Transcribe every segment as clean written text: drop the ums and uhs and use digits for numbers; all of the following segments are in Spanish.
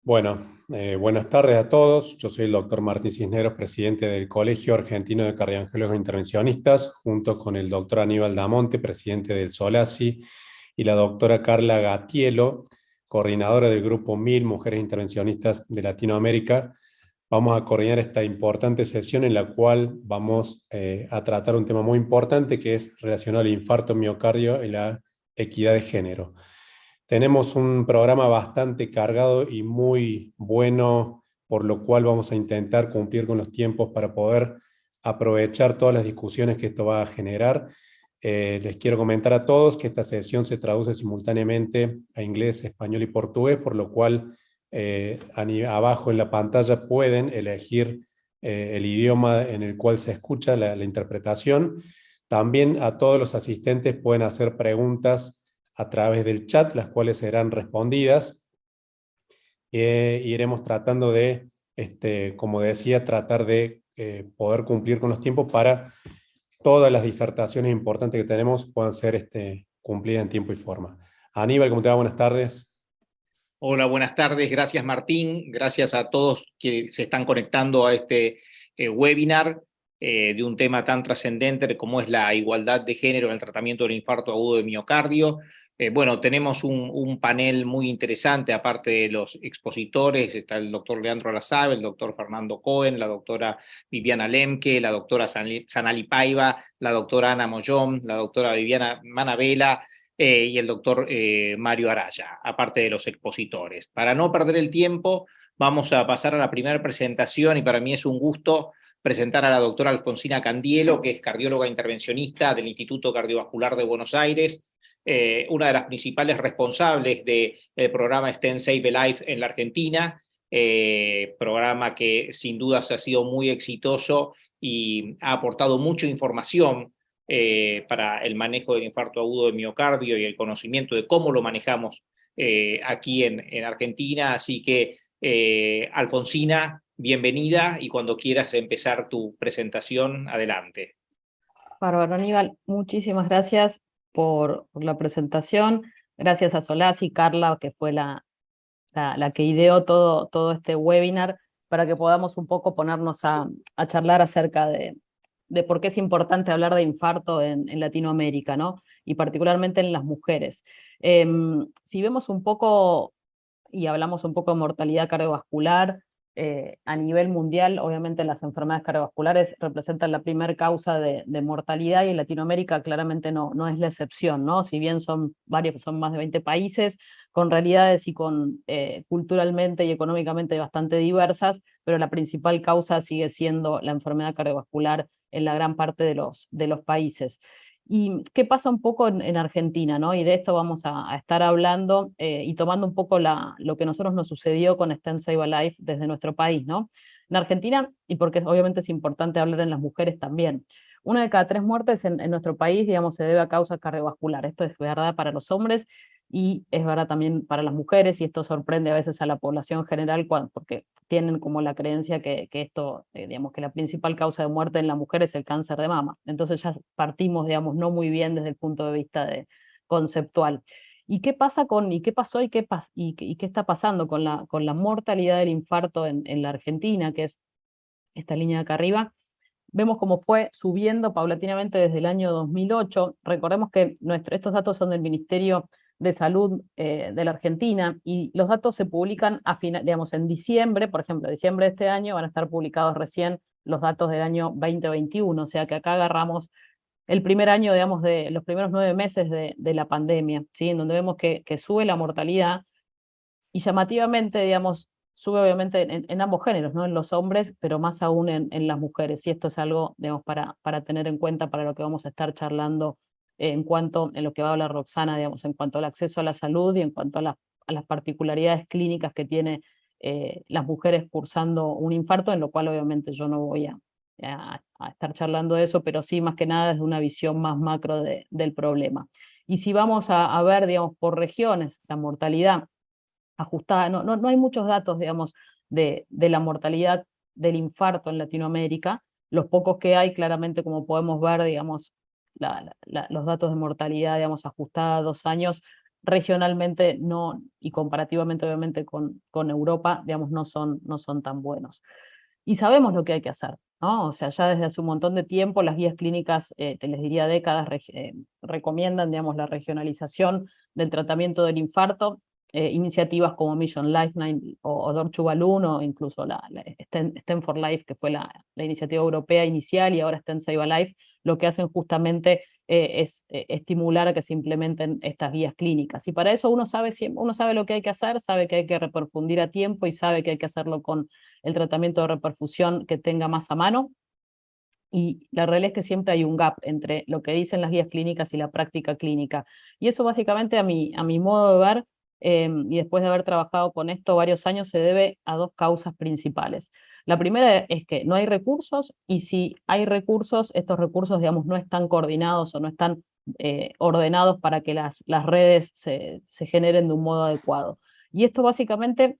Buenas tardes a todos. Yo soy el doctor Martín Cisneros, presidente del Colegio Argentino de Cardiólogos Intervencionistas, junto con el doctor Aníbal Damonte, presidente del SOLACI, y la doctora Carla Gatiello, coordinadora del Grupo 1000 Mujeres Intervencionistas de Latinoamérica. Vamos a coordinar esta importante sesión en la cual vamos a tratar un tema muy importante que es relacionado al infarto miocardio y la equidad de género. Tenemos un programa bastante cargado y muy bueno, por lo cual vamos a intentar cumplir con los tiempos para poder aprovechar todas las discusiones que esto va a generar. Les quiero comentar a todos que esta sesión se traduce simultáneamente a inglés, español y portugués, por lo cual abajo en la pantalla pueden elegir el idioma en el cual se escucha la interpretación. También a todos los asistentes pueden hacer preguntas a través del chat, las cuales serán respondidas. Iremos tratando de, como decía, tratar de poder cumplir con los tiempos para todas las disertaciones importantes que tenemos puedan ser cumplidas en tiempo y forma. Aníbal, ¿cómo te va? Buenas tardes. Hola, buenas tardes. Gracias, Martín. Gracias a todos que se están conectando a este webinar de un tema tan trascendente como es la igualdad de género en el tratamiento del infarto agudo de miocardio. Bueno, tenemos un panel muy interesante, aparte de los expositores. Está el doctor Leandro Lasabe, el doctor Fernando Cohen, la doctora Viviana Lemke, la doctora Sanali Paiva, la doctora Ana Mollón, la doctora Viviana Manabela, y el doctor Mario Araya, aparte de los expositores. Para no perder el tiempo, vamos a pasar a la primera presentación y para mí es un gusto presentar a la doctora Alfonsina Candielo, que es cardióloga intervencionista del Instituto Cardiovascular de Buenos Aires, una de las principales responsables del programa Stent Save a Life en la Argentina, programa que sin dudas ha sido muy exitoso y ha aportado mucha información para el manejo del infarto agudo de miocardio y el conocimiento de cómo lo manejamos aquí en Argentina. Así que, Alfonsina, bienvenida y cuando quieras empezar tu presentación, adelante. Bárbaro, Aníbal, muchísimas gracias por la presentación. Gracias a Solás y Carla, que fue la que ideó todo este webinar, para que podamos un poco ponernos a charlar acerca de por qué es importante hablar de infarto en Latinoamérica, ¿no? Y particularmente en las mujeres. Si vemos un poco y hablamos un poco de mortalidad cardiovascular, a nivel mundial, obviamente las enfermedades cardiovasculares representan la primera causa de mortalidad y en Latinoamérica claramente no es la excepción, ¿no? Si bien son más de 20 países, con realidades y con culturalmente y económicamente bastante diversas, pero la principal causa sigue siendo la enfermedad cardiovascular en la gran parte de los países. ¿Y qué pasa un poco en Argentina, ¿no? Y de esto vamos a estar hablando y tomando un poco lo que a nosotros nos sucedió con Stent Save a Life desde nuestro país, ¿no? En Argentina, y porque obviamente es importante hablar en las mujeres también, una de cada 3 muertes en nuestro país, digamos, se debe a causas cardiovasculares. Esto es verdad para los hombres y es verdad también para las mujeres, y esto sorprende a veces a la población general porque tienen como la creencia que esto, digamos, que la principal causa de muerte en la mujer es el cáncer de mama. Entonces ya partimos, digamos, no muy bien desde el punto de vista conceptual. ¿Y qué pasa y qué pasó y qué está pasando con la mortalidad del infarto en la Argentina, que es esta línea de acá arriba? Vemos cómo fue subiendo paulatinamente desde el año 2008. Recordemos que estos datos son del Ministerio de Salud de la Argentina, y los datos se publican digamos, en diciembre. Por ejemplo, diciembre de este año van a estar publicados recién los datos del año 2021, o sea que acá agarramos el primer año, digamos, de los primeros 9 meses de la pandemia, ¿sí? En donde vemos que sube la mortalidad y llamativamente, digamos, sube obviamente en ambos géneros, ¿no? En los hombres, pero más aún en las mujeres. Y esto es algo, digamos, para tener en cuenta para lo que vamos a estar charlando en lo que va a hablar Roxana, digamos, en cuanto al acceso a la salud y en cuanto a las particularidades clínicas que tiene las mujeres cursando un infarto, en lo cual obviamente yo no voy a estar charlando de eso, pero sí más que nada desde una visión más macro del problema. Y si vamos a ver, digamos, por regiones, la mortalidad ajustada. No hay muchos datos, digamos, de la mortalidad del infarto en Latinoamérica. Los pocos que hay, claramente, como podemos ver, digamos, los datos de mortalidad, digamos, ajustada a 2 años, regionalmente no, y comparativamente obviamente con Europa, digamos, no son tan buenos. Y sabemos lo que hay que hacer, ¿no? O sea, ya desde hace un montón de tiempo las guías clínicas, te les diría décadas, recomiendan, digamos, la regionalización del tratamiento del infarto, iniciativas como Mission Lifeline o Door to Balloon, o incluso la Stem for Life, que fue la iniciativa europea inicial, y ahora Stem Save a Life, lo que hacen justamente es estimular a que se implementen estas guías clínicas. Y para eso uno sabe lo que hay que hacer, sabe que hay que reperfundir a tiempo y sabe que hay que hacerlo con el tratamiento de reperfusión que tenga más a mano. Y la realidad es que siempre hay un gap entre lo que dicen las guías clínicas y la práctica clínica. Y eso básicamente a mi modo de ver, y después de haber trabajado con esto varios años, se debe a dos causas principales. La primera es que no hay recursos, y si hay recursos, estos recursos, digamos, no están coordinados o no están ordenados para que las redes se generen de un modo adecuado. Y esto básicamente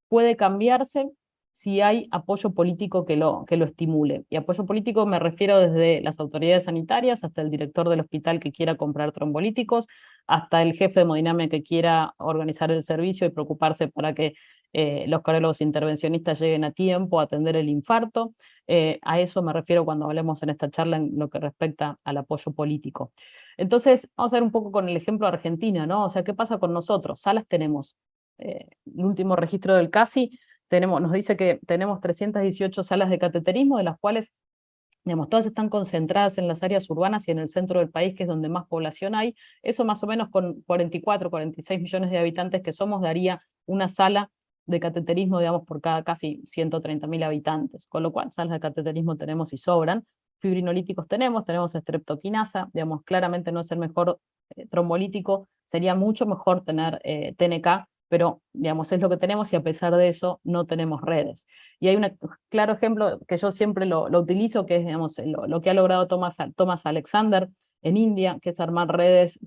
puede cambiarse si hay apoyo político que lo estimule. Y apoyo político me refiero desde las autoridades sanitarias hasta el director del hospital que quiera comprar trombolíticos, hasta el jefe de hemodinamia que quiera organizar el servicio y preocuparse para que los cardiólogos intervencionistas lleguen a tiempo a atender el infarto. A eso me refiero cuando hablemos en esta charla en lo que respecta al apoyo político. Entonces, vamos a ver un poco con el ejemplo de Argentina, ¿no? O sea, ¿qué pasa con nosotros? Salas tenemos. El último registro del CASI nos dice que tenemos 318 salas de cateterismo, de las cuales, digamos, todas están concentradas en las áreas urbanas y en el centro del país, que es donde más población hay. Eso más o menos con 44, 46 millones de habitantes que somos, daría una sala de cateterismo, digamos, por cada casi 130.000 habitantes, con lo cual salas de cateterismo tenemos y sobran. Fibrinolíticos tenemos streptoquinasa, digamos, claramente no es el mejor trombolítico, sería mucho mejor tener TNK, pero digamos, es lo que tenemos y a pesar de eso no tenemos redes. Y hay un claro ejemplo que yo siempre lo utilizo, que es, digamos, lo que ha logrado Thomas Alexander en India, que es armar redes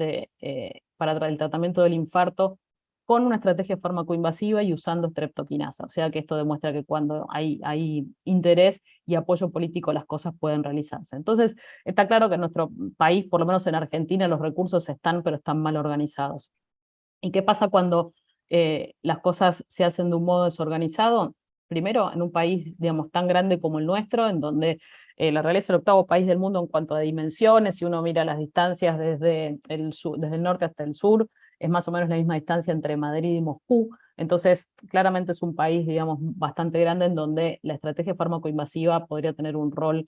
para el tratamiento del infarto con una estrategia farmacoinvasiva y usando streptoquinasa. O sea que esto demuestra que cuando hay interés y apoyo político, las cosas pueden realizarse. Entonces, está claro que en nuestro país, por lo menos en Argentina, los recursos están, pero están mal organizados. ¿Y qué pasa cuando las cosas se hacen de un modo desorganizado? Primero, en un país, digamos, tan grande como el nuestro, en donde la realidad es el octavo país del mundo en cuanto a dimensiones. Si uno mira las distancias desde el norte hasta el sur, es más o menos la misma distancia entre Madrid y Moscú. Entonces, claramente es un país, digamos, bastante grande, en donde la estrategia farmacoinvasiva podría tener un rol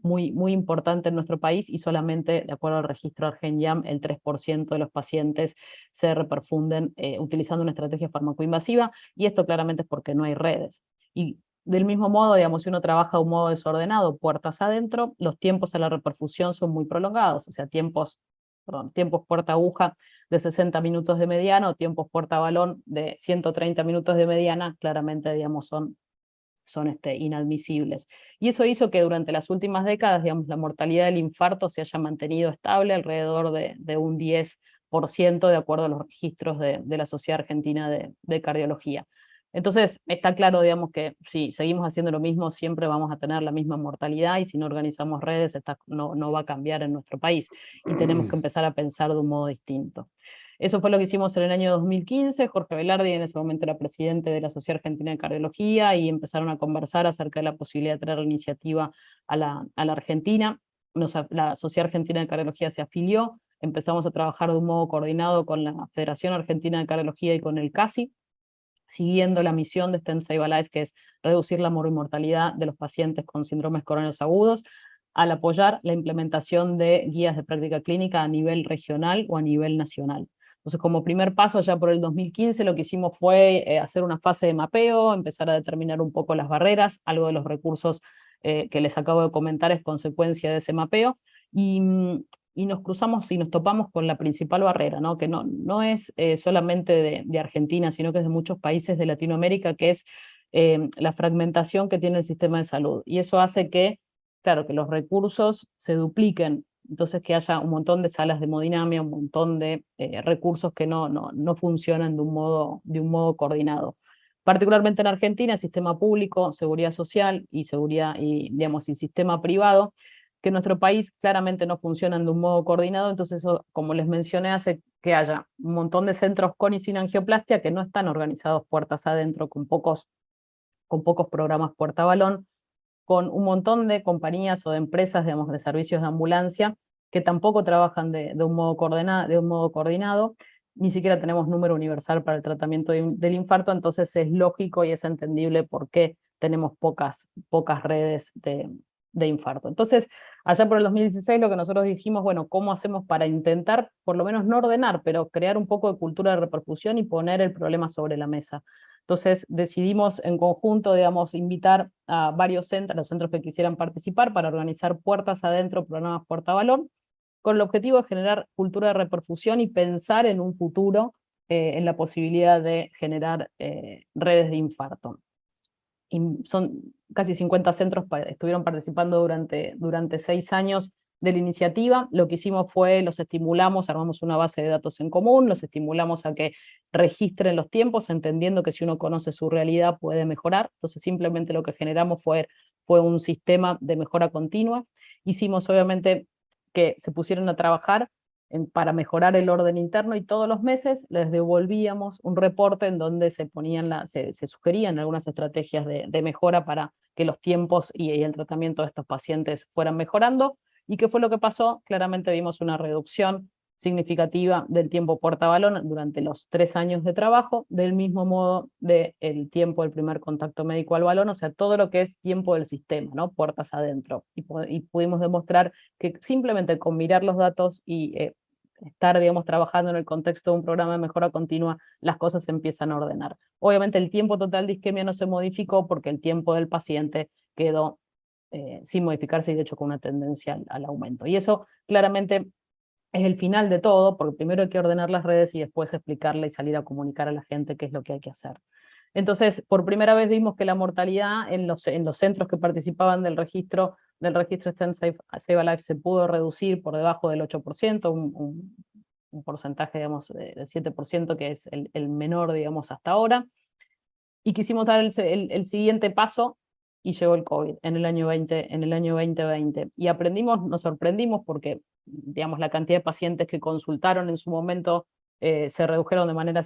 muy importante en nuestro país, y solamente, de acuerdo al registro ARGENYAM, el 3% de los pacientes se reperfunden utilizando una estrategia farmacoinvasiva, y esto claramente es porque no hay redes. Y del mismo modo, digamos, si uno trabaja de un modo desordenado, puertas adentro, los tiempos a la reperfusión son muy prolongados, o sea, tiempos puerta aguja de 60 minutos de mediana, o tiempos puerta balón de 130 minutos de mediana, claramente, digamos, son inadmisibles. Y eso hizo que durante las últimas décadas, digamos, la mortalidad del infarto se haya mantenido estable alrededor de un 10%, de acuerdo a los registros de la Sociedad Argentina de Cardiología. Entonces, está claro, digamos, que si seguimos haciendo lo mismo, siempre vamos a tener la misma mortalidad, y si no organizamos redes, no va a cambiar en nuestro país, y tenemos que empezar a pensar de un modo distinto. Eso fue lo que hicimos en el año 2015. Jorge Velardi en ese momento era presidente de la Sociedad Argentina de Cardiología, y empezaron a conversar acerca de la posibilidad de traer la iniciativa a la Argentina. La Sociedad Argentina de Cardiología se afilió, empezamos a trabajar de un modo coordinado con la Federación Argentina de Cardiología y con el CASI, siguiendo la misión de Stem Save a Life, que es reducir la mortalidad de los pacientes con síndromes coronarios agudos, al apoyar la implementación de guías de práctica clínica a nivel regional o a nivel nacional. Entonces, como primer paso, ya por el 2015, lo que hicimos fue hacer una fase de mapeo, empezar a determinar un poco las barreras. Algo de los recursos que les acabo de comentar es consecuencia de ese mapeo, y nos cruzamos y nos topamos con la principal barrera, ¿no? Que no es solamente de Argentina, sino que es de muchos países de Latinoamérica, que es la fragmentación que tiene el sistema de salud. Y eso hace que, claro, que los recursos se dupliquen, entonces que haya un montón de salas de hemodinamia, un montón de recursos que no funcionan de un modo coordinado. Particularmente en Argentina, el sistema público, seguridad social y digamos, y sistema privado, que en nuestro país claramente no funcionan de un modo coordinado. Entonces eso, como les mencioné, hace que haya un montón de centros con y sin angioplastia que no están organizados puertas adentro, con pocos programas puerta-balón, con un montón de compañías o de empresas, digamos, de servicios de ambulancia, que tampoco trabajan de un modo coordinado, ni siquiera tenemos número universal para el tratamiento del infarto, entonces es lógico y es entendible por qué tenemos pocas redes de infarto. Entonces, allá por el 2016 lo que nosotros dijimos, bueno, ¿cómo hacemos para intentar, por lo menos no ordenar, pero crear un poco de cultura de repercusión y poner el problema sobre la mesa? Entonces decidimos en conjunto, digamos, invitar a varios centros, los centros que quisieran participar, para organizar puertas adentro, programas puerta-balón, con el objetivo de generar cultura de repercusión y pensar en un futuro en la posibilidad de generar redes de infarto. Y son casi 50 centros estuvieron participando durante 6 años de la iniciativa. Lo que hicimos fue, los estimulamos, armamos una base de datos en común, los estimulamos a que registren los tiempos, entendiendo que si uno conoce su realidad puede mejorar. Entonces simplemente lo que generamos fue un sistema de mejora continua. Hicimos obviamente que se pusieran a trabajar para mejorar el orden interno, y todos los meses les devolvíamos un reporte en donde se sugerían algunas estrategias de mejora para que los tiempos y el tratamiento de estos pacientes fueran mejorando. ¿Y qué fue lo que pasó? Claramente vimos una reducción significativa del tiempo puerta-balón durante los 3 años de trabajo, del mismo modo del tiempo del primer contacto médico al balón, o sea, todo lo que es tiempo del sistema, ¿no? Puertas adentro. Y pudimos demostrar que simplemente con mirar los datos y estar, digamos, trabajando en el contexto de un programa de mejora continua, las cosas se empiezan a ordenar. Obviamente el tiempo total de isquemia no se modificó porque el tiempo del paciente quedó sin modificarse, y de hecho con una tendencia al aumento. Y eso claramente es el final de todo, porque primero hay que ordenar las redes y después explicarle y salir a comunicar a la gente qué es lo que hay que hacer. Entonces, por primera vez vimos que la mortalidad en los centros que participaban del registro STEM Save a Life se pudo reducir por debajo del 8%, un porcentaje, digamos, de 7%, que es el menor, digamos, hasta ahora. Y quisimos dar el siguiente paso, y llegó el COVID en el año 2020. Y nos sorprendimos porque, digamos, la cantidad de pacientes que consultaron en su momento se redujo de manera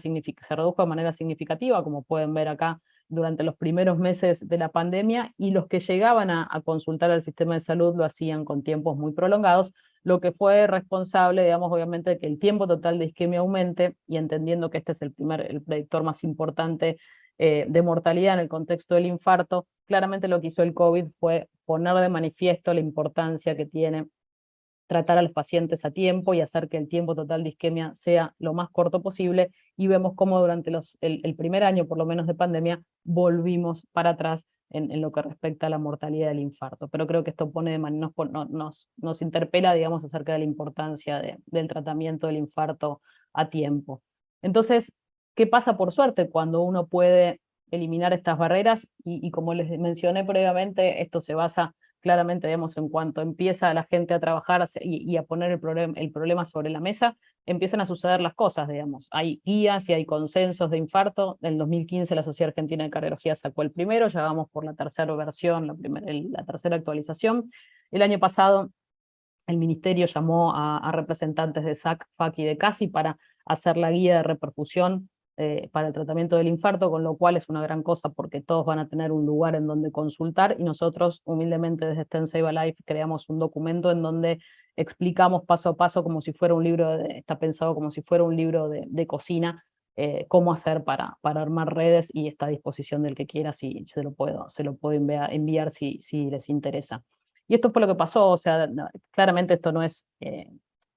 significativa, como pueden ver acá, durante los primeros meses de la pandemia, y los que llegaban a consultar al sistema de salud lo hacían con tiempos muy prolongados, lo que fue responsable, digamos, obviamente, de que el tiempo total de isquemia aumente, y entendiendo que este es el predictor más importante de mortalidad en el contexto del infarto, claramente lo que hizo el COVID fue poner de manifiesto la importancia que tiene tratar a los pacientes a tiempo y hacer que el tiempo total de isquemia sea lo más corto posible, y vemos cómo durante el primer año, por lo menos, de pandemia, volvimos para atrás en lo que respecta a la mortalidad del infarto. Pero creo que esto nos interpela, digamos, acerca de la importancia del tratamiento del infarto a tiempo. Entonces, ¿qué pasa por suerte cuando uno puede eliminar estas barreras? Y como les mencioné previamente, esto se basa claramente, vemos, en cuanto empieza la gente a trabajar y a poner el problema sobre la mesa, empiezan a suceder las cosas, digamos. Hay guías y hay consensos de infarto. En 2015 la Sociedad Argentina de Cardiología sacó el primero, ya vamos por la tercera versión, la tercera actualización. El año pasado el ministerio llamó a representantes de SAC, FAC y de CASI para hacer la guía de repercusión para el tratamiento del infarto, con lo cual es una gran cosa porque todos van a tener un lugar en donde consultar, y nosotros humildemente desde STEM Save a Life creamos un documento en donde explicamos paso a paso, como si fuera un libro, está pensado como si fuera un libro de cocina, cómo hacer para armar redes, y está a disposición del que quiera, si se lo puedo enviar si les interesa. Y esto fue lo que pasó, o sea, claramente esto no es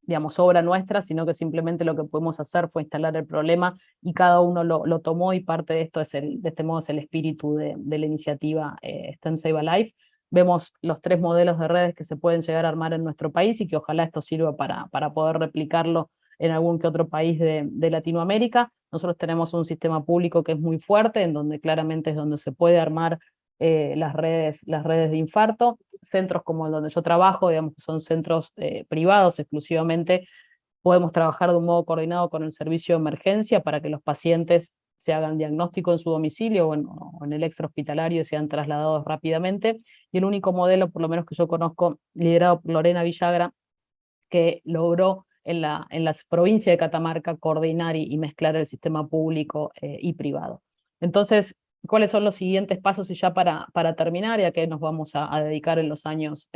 digamos, obra nuestra, sino que simplemente lo que pudimos hacer fue instalar el problema, y cada uno lo tomó, y parte de esto de este modo es el espíritu de la iniciativa STEM Save a Life. Vemos los 3 modelos de redes que se pueden llegar a armar en nuestro país, y que ojalá esto sirva para poder replicarlo en algún que otro país de Latinoamérica. Nosotros tenemos un sistema público que es muy fuerte, en donde claramente es donde se puede armar las redes de infarto. Centros como el donde yo trabajo, digamos, que son centros privados exclusivamente, podemos trabajar de un modo coordinado con el servicio de emergencia para que los pacientes se hagan diagnóstico en su domicilio o en el extrahospitalario y sean trasladados rápidamente. Y el único modelo, por lo menos que yo conozco, liderado por Lorena Villagra, que logró en la provincia de Catamarca coordinar y mezclar el sistema público y privado. Entonces, ¿cuáles son los siguientes pasos? Y ya para terminar, ya que nos vamos a dedicar en los años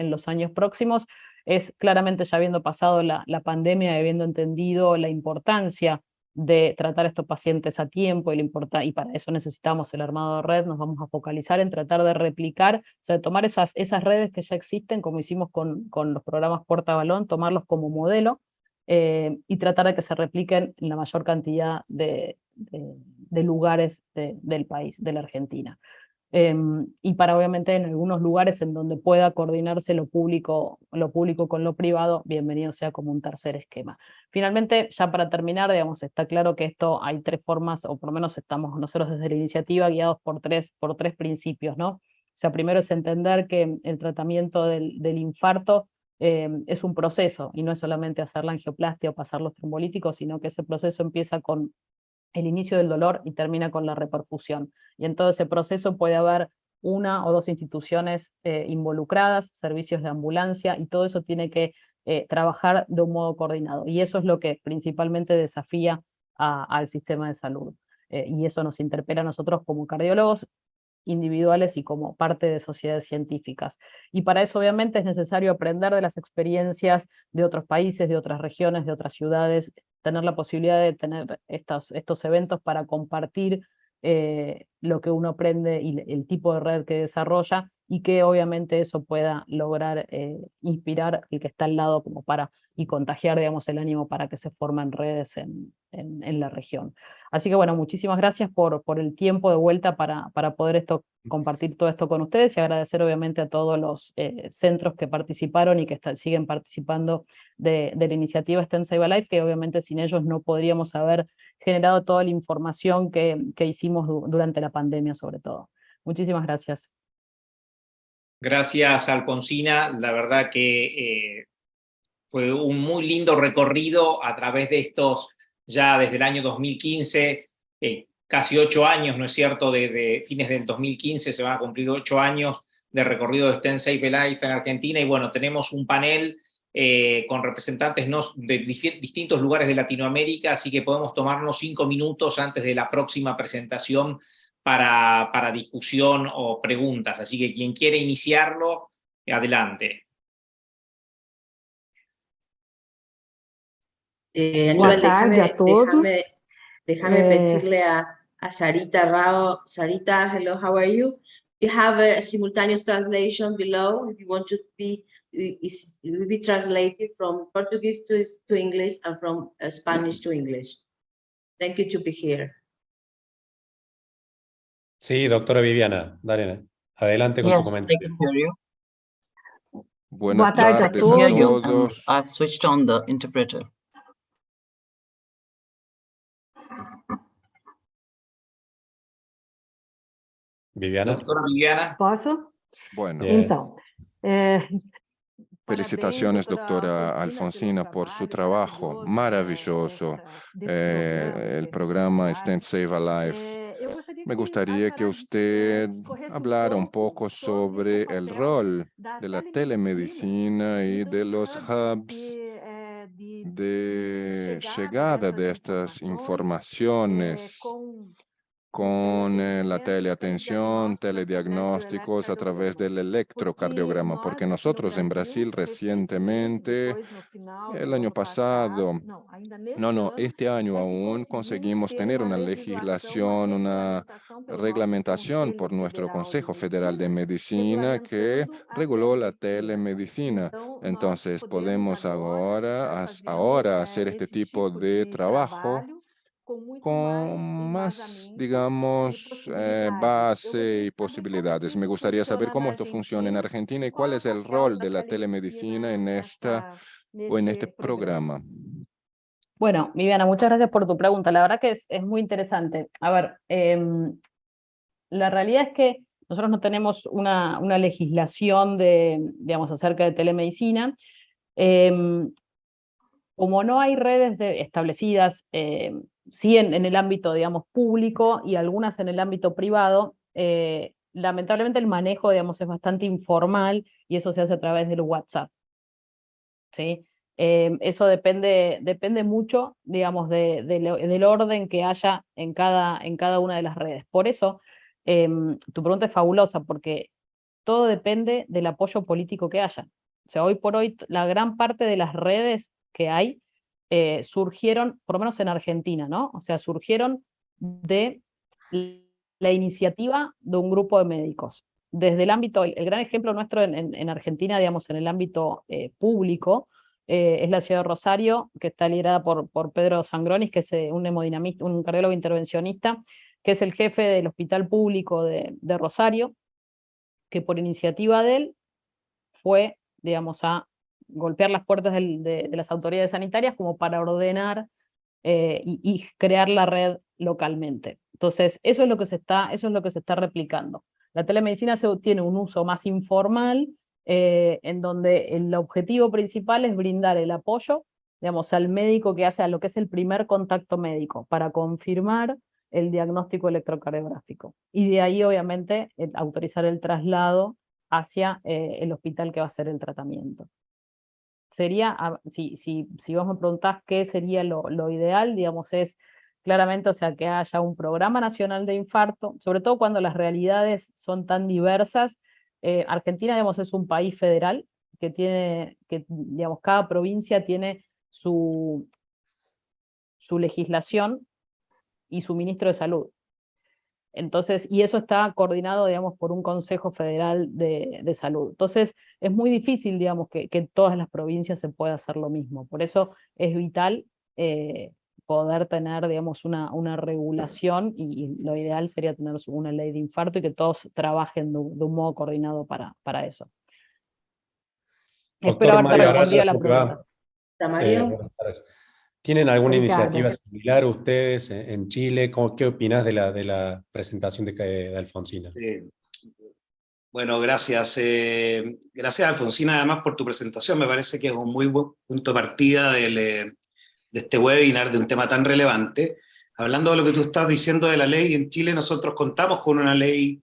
próximos, es claramente ya habiendo pasado la pandemia y habiendo entendido la importancia de tratar a estos pacientes a tiempo y para eso necesitamos el armado de red, nos vamos a focalizar en tratar de replicar, o sea, de tomar esas redes que ya existen, como hicimos con los programas Portabalón, tomarlos como modelo y tratar de que se repliquen en la mayor cantidad de lugares del país, de la Argentina. Y para obviamente en algunos lugares en donde pueda coordinarse lo público con lo privado, bienvenido sea como un tercer esquema. Finalmente, ya para terminar, digamos, está claro que esto hay tres formas, o por lo menos estamos nosotros desde la iniciativa guiados por tres principios, ¿no? O sea, primero es entender que el tratamiento del infarto es un proceso, y no es solamente hacer la angioplastia o pasar los trombolíticos, sino que ese proceso empieza con el inicio del dolor y termina con la reperfusión. Y en todo ese proceso puede haber una o dos instituciones involucradas, servicios de ambulancia, y todo eso tiene que trabajar de un modo coordinado. Y eso es lo que principalmente desafía al sistema de salud. Y eso nos interpela a nosotros como cardiólogos individuales y como parte de sociedades científicas. Y para eso obviamente es necesario aprender de las experiencias de otros países, de otras regiones, de otras ciudades, tener la posibilidad de tener estos eventos para compartir lo que uno aprende y el tipo de red que desarrolla, y que obviamente eso pueda lograr inspirar el que está al lado como y contagiar, digamos, el ánimo para que se formen redes en la región. Así que bueno, muchísimas gracias por el tiempo de vuelta para poder compartir todo esto con ustedes, y agradecer obviamente a todos los centros que participaron y que siguen participando de la iniciativa STEM Save a Life, que obviamente sin ellos no podríamos haber generado toda la información que hicimos durante la pandemia sobre todo. Muchísimas gracias. Gracias, Alfonsina. La verdad que fue un muy lindo recorrido a través de estos, ya desde el año 2015, casi 8 años, ¿no es cierto? Desde fines del 2015 se van a cumplir 8 años de recorrido de STEM Save a Life en Argentina, y bueno, tenemos un panel con representantes de distintos lugares de Latinoamérica, así que podemos tomarnos 5 minutos antes de la próxima presentación para discusión o preguntas. Así que quien quiere iniciarlo, adelante. Aníbal, déjame decirle a Sarita Rao. Sarita, hello, how are you? You have a simultaneous translation below. If you want to be, it will be translated from Portuguese to English and from Spanish to English. Thank you to be here. Sí, doctora Viviana, dale, adelante con tu comentario. Buenas tardes a todos. I've switched on the interpreter. Viviana. Doctora Viviana. Posso? Bueno. Então, felicitaciones, doctora Alfonsina, por su trabajo maravilloso. El programa STEM Save a Life. Me gustaría que usted hablara un poco sobre el rol de la telemedicina y de los hubs de llegada de estas informaciones con la teleatención, telediagnósticos a través del electrocardiograma, porque nosotros en Brasil recientemente, el año pasado, este año aún conseguimos tener una legislación, una reglamentación por nuestro Consejo Federal de Medicina que reguló la telemedicina. Entonces podemos ahora hacer este tipo de trabajo con más, digamos, base y posibilidades. Me gustaría saber cómo esto funciona en Argentina y cuál es el rol de la telemedicina en este programa. Bueno, Viviana, muchas gracias por tu pregunta. La verdad que es muy interesante. A ver, la realidad es que nosotros no tenemos una legislación digamos, acerca de telemedicina. Como no hay redes establecidas, sí en el ámbito, digamos, público y algunas en el ámbito privado, lamentablemente el manejo, digamos, es bastante informal, y eso se hace a través del WhatsApp, ¿sí? Eso depende mucho, digamos, del orden que haya en cada una de las redes. Por eso, tu pregunta es fabulosa, porque todo depende del apoyo político que haya. O sea, hoy por hoy, la gran parte de las redes que hay surgieron, por lo menos en Argentina, ¿no? O sea, surgieron de la iniciativa de un grupo de médicos. Desde el ámbito, el gran ejemplo nuestro en Argentina, digamos, en el ámbito público, es la ciudad de Rosario, que está liderada por Pedro Sangronis, que es un hemodinamista, un cardiólogo intervencionista, que es el jefe del hospital público de Rosario, que por iniciativa de él fue, digamos, a golpear las puertas de las autoridades sanitarias como para ordenar y crear la red localmente. Entonces, eso es lo que se está replicando. La telemedicina tiene un uso más informal, en donde el objetivo principal es brindar el apoyo, digamos, al médico que hace a lo que es el primer contacto médico, para confirmar el diagnóstico electrocardiográfico. Y de ahí, obviamente, autorizar el traslado hacia el hospital que va a hacer el tratamiento. Sería, si vos me preguntás qué sería lo ideal, digamos, es claramente, o sea, que haya un programa nacional de infarto, sobre todo cuando las realidades son tan diversas. Argentina, digamos, es un país federal digamos, cada provincia tiene su legislación y su ministro de salud. Entonces, y eso está coordinado, digamos, por un Consejo Federal de Salud. Entonces, es muy difícil, digamos, que en todas las provincias se pueda hacer lo mismo. Por eso es vital poder tener, digamos, una regulación, y lo ideal sería tener una ley de infarto y que todos trabajen de un modo coordinado para eso. Espero haberte Mario respondido Araya, a la ¿cómo te va? pregunta. Mario. Buenas tardes. ¿Tienen alguna Ricardo. iniciativa similar ustedes en Chile? ¿Qué opinás de la presentación de Alfonsina? Bueno, gracias. Gracias, Alfonsina, además por tu presentación. Me parece que es un muy buen punto de partida de este webinar de un tema tan relevante. Hablando de lo que tú estás diciendo de la ley, en Chile nosotros contamos con una ley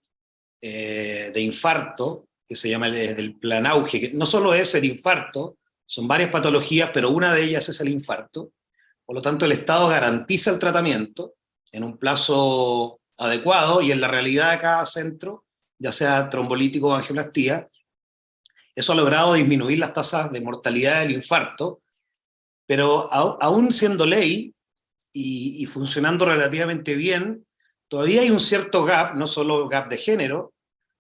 de infarto, que se llama del Plan Auge, que no solo es el infarto, son varias patologías, pero una de ellas es el infarto. Por lo tanto, el Estado garantiza el tratamiento en un plazo adecuado y en la realidad de cada centro, ya sea trombolítico o angioplastía. Eso ha logrado disminuir las tasas de mortalidad del infarto, pero aún siendo ley y funcionando relativamente bien, todavía hay un cierto gap, no solo gap de género,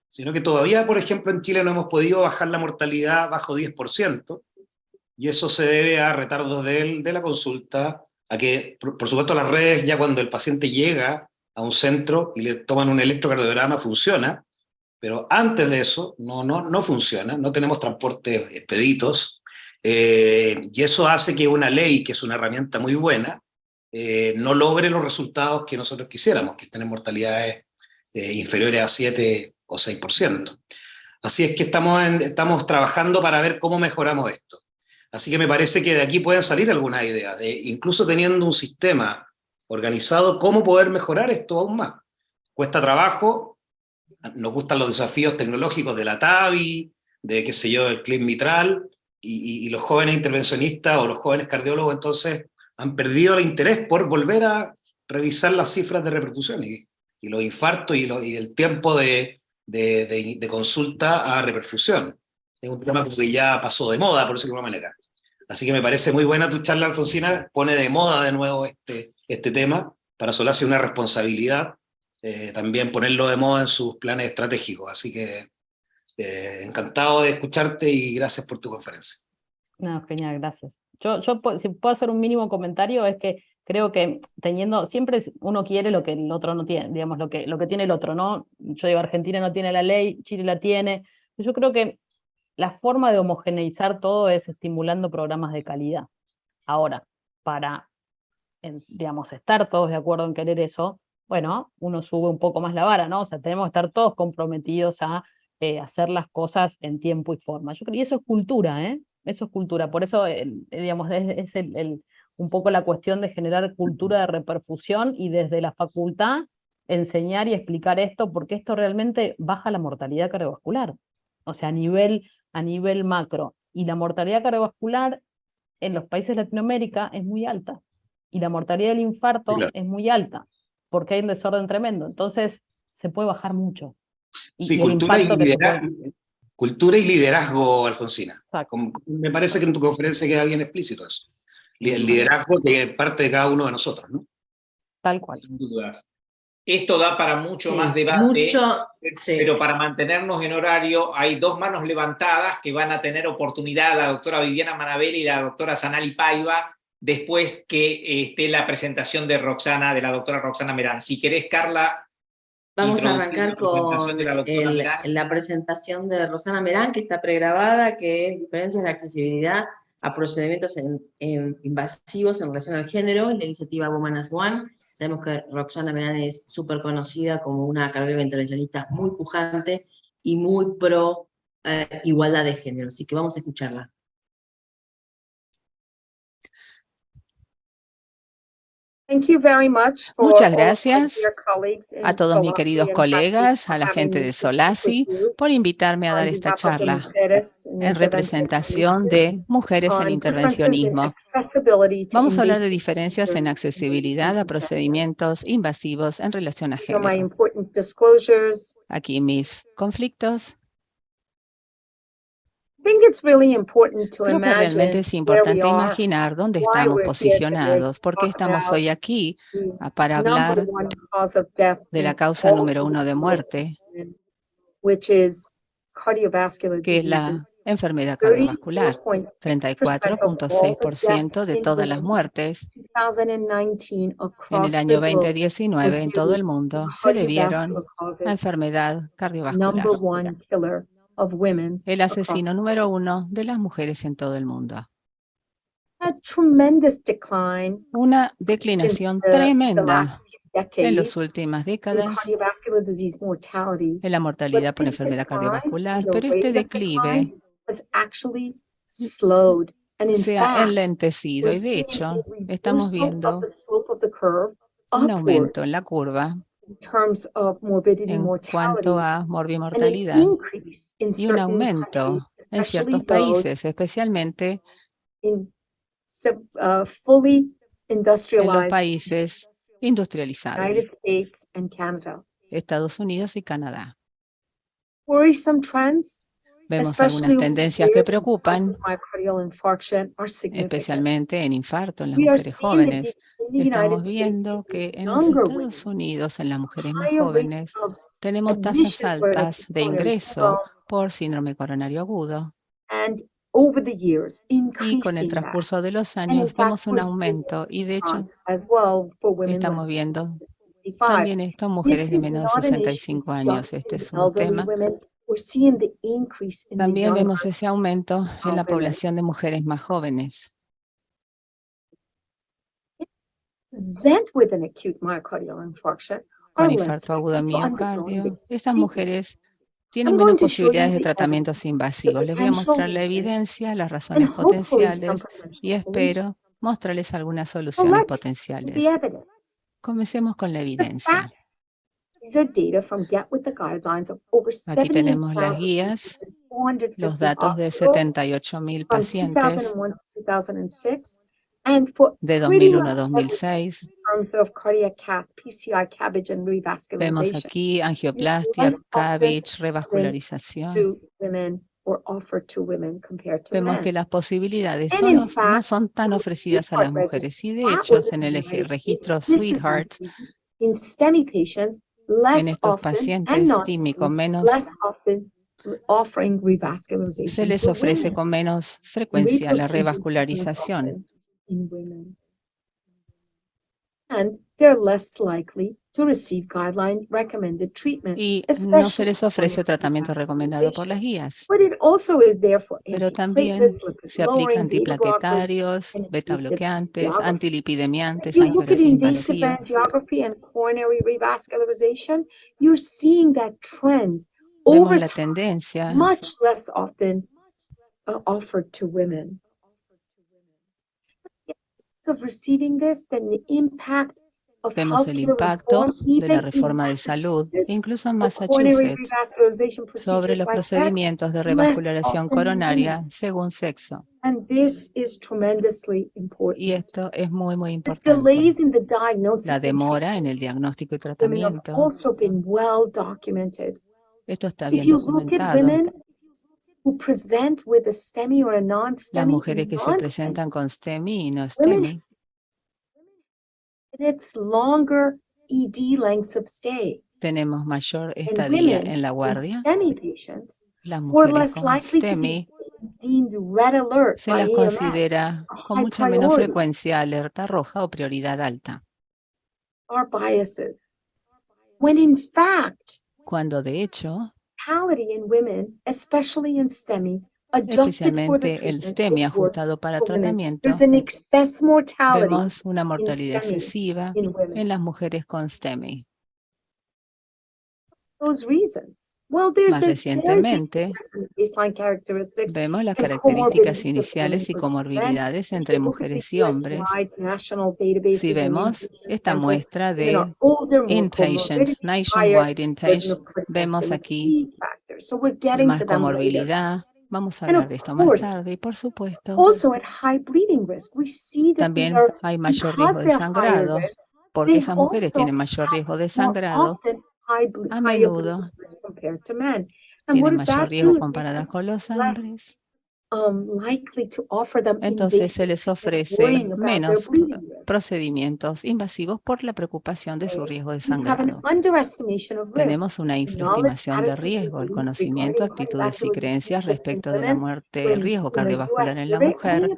sino que todavía, por ejemplo, en Chile no hemos podido bajar la mortalidad bajo 10%, y eso se debe a retardos de la consulta, a que, por supuesto, las redes, ya cuando el paciente llega a un centro y le toman un electrocardiograma, funciona, pero antes de eso no funciona, no tenemos transportes expeditos, y eso hace que una ley, que es una herramienta muy buena, no logre los resultados que nosotros quisiéramos, que estén en mortalidades inferiores a 7 o 6%. Así es que estamos trabajando para ver cómo mejoramos esto. Así que me parece que de aquí pueden salir algunas ideas, incluso teniendo un sistema organizado, cómo poder mejorar esto aún más. Cuesta trabajo, nos gustan los desafíos tecnológicos de la TAVI, de, qué sé yo, el clip mitral, y los jóvenes intervencionistas o los jóvenes cardiólogos entonces han perdido el interés por volver a revisar las cifras de reperfusión y los infartos y el tiempo de consulta a reperfusión. Es un tema que ya pasó de moda, por decirlo de alguna manera. Así que me parece muy buena tu charla, Alfonsina, pone de moda de nuevo este tema, para Solace una responsabilidad, también ponerlo de moda en sus planes estratégicos. Así que encantado de escucharte y gracias por tu conferencia. No, genial, gracias. Yo si puedo hacer un mínimo comentario, es que creo que siempre uno quiere lo que el otro no tiene, digamos, lo que tiene el otro, ¿no? Yo digo, Argentina no tiene la ley, Chile la tiene. Yo creo que la forma de homogeneizar todo es estimulando programas de calidad. Ahora, para, digamos, estar todos de acuerdo en querer eso, bueno, uno sube un poco más la vara, ¿no? O sea, tenemos que estar todos comprometidos a hacer las cosas en tiempo y forma. Yo creo, y eso es cultura, ¿eh? Eso es cultura. Por eso, digamos, es un poco la cuestión de generar cultura de reperfusión y desde la facultad enseñar y explicar esto, porque esto realmente baja la mortalidad cardiovascular. O sea, a nivel macro. Y la mortalidad cardiovascular en los países de Latinoamérica es muy alta, y la mortalidad del infarto Claro. es muy alta, porque hay un desorden tremendo. Entonces, se puede bajar mucho. Sí, el cultura y, impacto que se puede... cultura y liderazgo, Alfonsina. Exacto. Me parece que en tu conferencia queda bien explícito eso. El liderazgo que parte de cada uno de nosotros, ¿no? Tal cual. Sin dudas. Esto da para mucho Sí, más debate, sí. pero para mantenernos en horario hay dos manos levantadas que van a tener oportunidad, la doctora Viviana Manabelli y la doctora Sanali Paiva, después que esté la presentación de la doctora Roxana Merán. Si querés, Carla, Vamos a introducir arrancar la presentación con de la doctora Merán. la presentación de Rosana Merán, que está pregrabada, que es diferencias de accesibilidad a procedimientos invasivos en relación al género, la iniciativa Women as One. Sabemos que Roxana Merán es súper conocida como una cardióloga intervencionista muy pujante y muy pro igualdad de género, así que vamos a escucharla. Muchas gracias a todos mis queridos colegas, a la gente de SOLACI, por invitarme a dar esta charla en representación de mujeres en intervencionismo. Vamos a hablar de diferencias en accesibilidad a procedimientos invasivos en relación a género. Aquí mis conflictos. Creo que realmente es importante imaginar dónde estamos posicionados, por qué estamos hoy aquí para hablar de la causa número 1 de muerte, que es la enfermedad cardiovascular. 34.6% de todas las muertes en el año 2019 en todo el mundo se debieron a enfermedad cardiovascular. El asesino número 1 de las mujeres en todo el mundo. Una declinación tremenda en las últimas décadas en la mortalidad por enfermedad cardiovascular, pero este declive se ha enlentecido y de hecho estamos viendo un aumento en la curva en cuanto a morbimortalidad y un aumento en ciertos países, especialmente en los países industrializados, Estados Unidos y Canadá. Vemos algunas tendencias que preocupan, especialmente en infarto en las mujeres jóvenes. Estamos viendo que en los Estados Unidos, en las mujeres más jóvenes, tenemos tasas altas de ingreso por síndrome coronario agudo. Y con el transcurso de los años vemos un aumento y de hecho estamos viendo también esto en mujeres de menos de 65 años. Este es un tema. También vemos ese aumento en la población de mujeres más jóvenes. Con infarto agudo de miocardio, estas mujeres tienen menos posibilidades de tratamientos invasivos. Les voy a mostrar la evidencia, las razones potenciales y espero mostrarles algunas soluciones potenciales. Comencemos con la evidencia. Aquí tenemos las guías, los datos de 78.000 pacientes de 2001 a 2006. Vemos aquí angioplastia, CABG, revascularización. Vemos que las posibilidades no son tan ofrecidas a las mujeres y de hecho en el registro Sweetheart, en estos pacientes STEMI con menos se les ofrece con menos frecuencia la revascularización. Y no se les ofrece tratamiento recomendado por las guías. Pero también se aplica antiplaquetarios, beta bloqueantes, antilipidemiantes, angiografía invasiva. Vemos la tendencia Vemos el impacto de la reforma de salud, incluso en Massachusetts, sobre los procedimientos de revascularización coronaria según sexo. Y esto es muy, muy importante. La demora en el diagnóstico y tratamiento. Esto está bien documentado. Las mujeres que se presentan con STEMI y no STEMI tenemos mayor estadía en la guardia. Las mujeres con STEMI se las considera con mucha menos frecuencia alerta roja o prioridad alta. Cuando de hecho, especialmente el STEMI ajustado para tratamiento, vemos una mortalidad excesiva en las mujeres con STEMI. Más recientemente, vemos las características iniciales y comorbilidades entre mujeres y hombres. Si vemos esta muestra de inpatient, nationwide inpatient, vemos aquí más comorbilidad. Vamos a hablar de esto más tarde y, por supuesto, también hay mayor riesgo de sangrado, porque esas mujeres tienen mayor riesgo de sangrado. A menudo tienen mayor riesgo comparadas con los hombres. Entonces se les ofrece menos procedimientos invasivos por la preocupación de su riesgo de sangrado. Tenemos una infraestimación de riesgo, el conocimiento, actitudes y creencias respecto de la muerte, el riesgo cardiovascular en la mujer.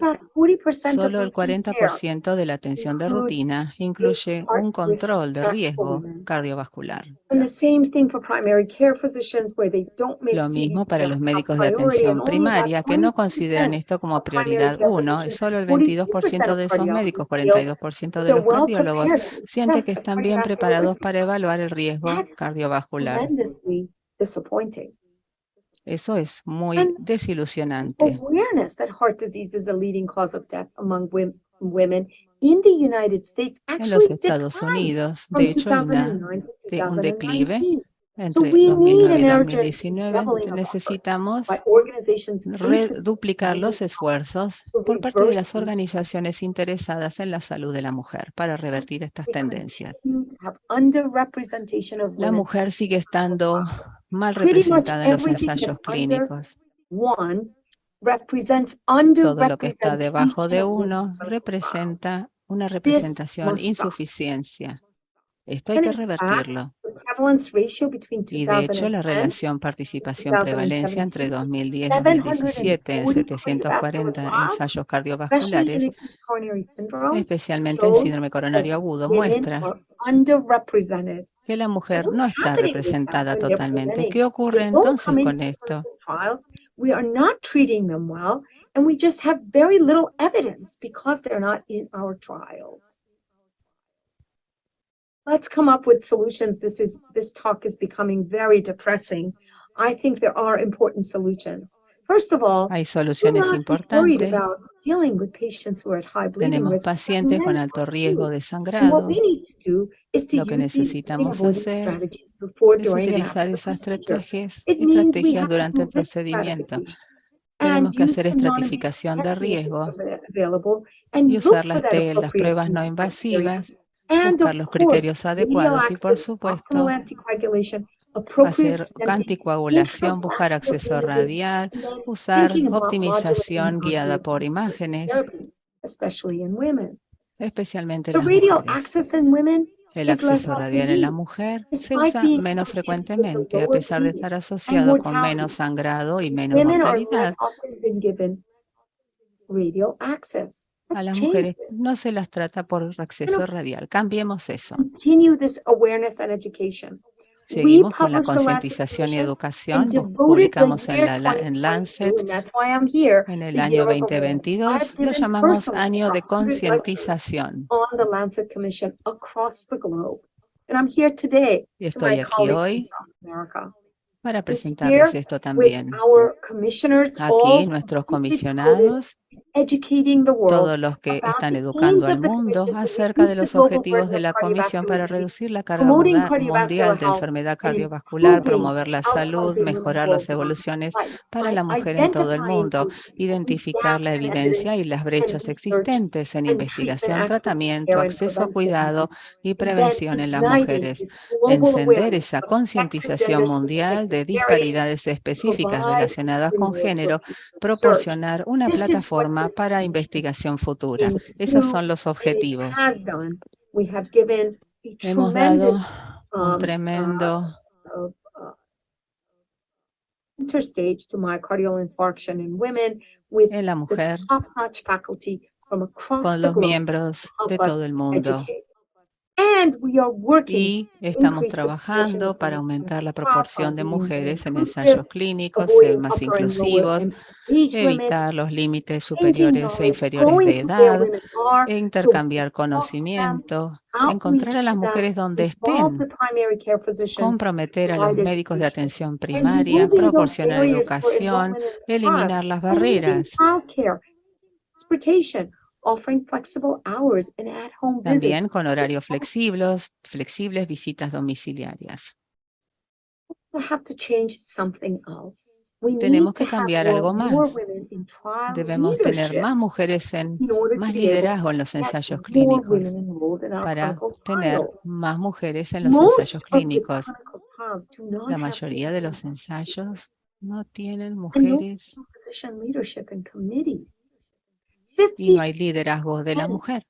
Solo el 40% de la atención de rutina incluye un control de riesgo cardiovascular. Lo mismo para los médicos de atención primaria, que no consideran esto como prioridad 1, y solo el 22% de esos médicos, 42% de los cardiólogos, sienten que están bien preparados para evaluar el riesgo cardiovascular. Eso es muy desilusionante. En los Estados Unidos, de hecho, hay un declive entre 2009 y 2019. Necesitamos duplicar los esfuerzos por parte de las organizaciones interesadas en la salud de la mujer para revertir estas tendencias. La mujer sigue estando mal representada en los ensayos clínicos. Todo lo que está debajo de 1 representa una representación insuficiencia. Esto hay que revertirlo. Y de hecho, la relación participación-prevalencia entre 2010 y 2017 en 740 ensayos cardiovasculares, especialmente en síndrome coronario agudo, muestra que la mujer no está representada totalmente. ¿Qué ocurre entonces con esto? And we just have very little evidence because they're not in our trials. Let's come up with solutions. This talk is becoming very depressing. I think there are important solutions. First of all, hay soluciones importantes. Tenemos pacientes con alto riesgo de sangrado. Lo que necesitamos hacer es utilizar esas estrategias durante el procedimiento. Tenemos que hacer estratificación de riesgo y usar las pruebas no invasivas, buscar los criterios adecuados y, por supuesto, hacer anticoagulación, buscar acceso radial, usar optimización guiada por imágenes, especialmente en las mujeres. El acceso radial en la mujer se usa menos frecuentemente, a pesar de estar asociado con menos sangrado y menos mortalidad. A las mujeres no se las trata por acceso radial. Cambiemos eso. Seguimos con la concientización y educación. Publicamos en Lancet en el año 2022. Lo llamamos año de concientización. Y estoy aquí hoy para presentarles esto también. Aquí nuestros comisionados todos los que están educando al mundo acerca de los objetivos de la Comisión para reducir la carga mundial de enfermedad cardiovascular, promover la salud, mejorar las evoluciones para la mujer en todo el mundo, identificar la evidencia y las brechas existentes en investigación, tratamiento, acceso a cuidado y prevención en las mujeres, encender esa concientización mundial de disparidades específicas relacionadas con género, proporcionar una plataforma para investigación futura. Esos son los objetivos. Hemos dado un tremendo en la mujer con los miembros de todo el mundo. Y estamos trabajando para aumentar la proporción de mujeres en ensayos clínicos, ser más inclusivos, evitar los límites superiores e inferiores de edad, e intercambiar conocimiento, encontrar a las mujeres donde estén, comprometer a los médicos de atención primaria, proporcionar educación, eliminar las barreras. También con horarios flexibles, visitas domiciliarias. Tenemos que cambiar algo más. Debemos tener más mujeres más liderazgo en los ensayos clínicos para tener más mujeres en los ensayos clínicos. La mayoría de los ensayos no tienen mujeres y no hay liderazgo de la mujer.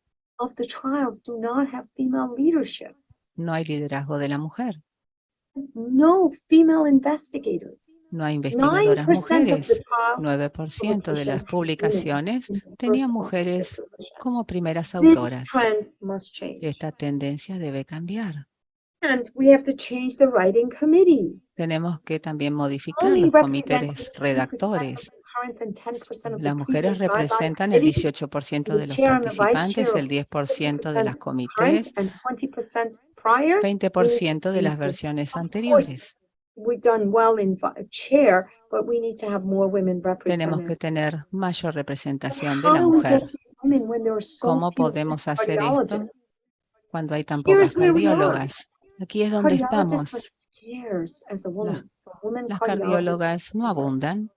No hay liderazgo de la mujer. No hay investigadoras mujeres. 9% de las publicaciones tenían mujeres como primeras autoras. Esta tendencia debe cambiar. Tenemos que también modificar los comités redactores. Las mujeres representan el 18% de los participantes, el 10% de las comités, 20% de las versiones anteriores. Tenemos que tener mayor representación de la mujer. ¿Cómo podemos hacer esto cuando hay tan pocas cardiólogas? Aquí es donde estamos. Las cardiólogas no abundan.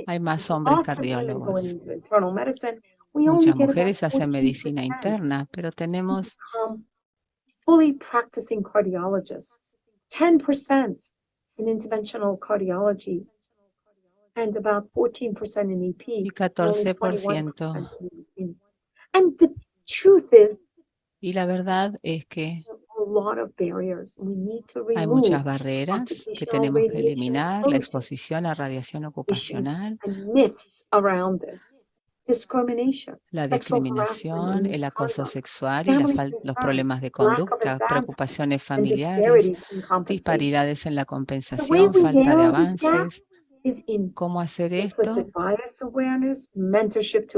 Hay más hombres cardiólogos. Muchas mujeres hacen medicina interna, pero tenemos 10% in interventional cardiology and about 14% in EP. Y 14%. And the truth is, y la verdad es que hay muchas barreras que tenemos que eliminar, la exposición a radiación ocupacional, la discriminación, el acoso sexual y los problemas de conducta, preocupaciones familiares, disparidades en la compensación, falta de avances. ¿Cómo hacer esto?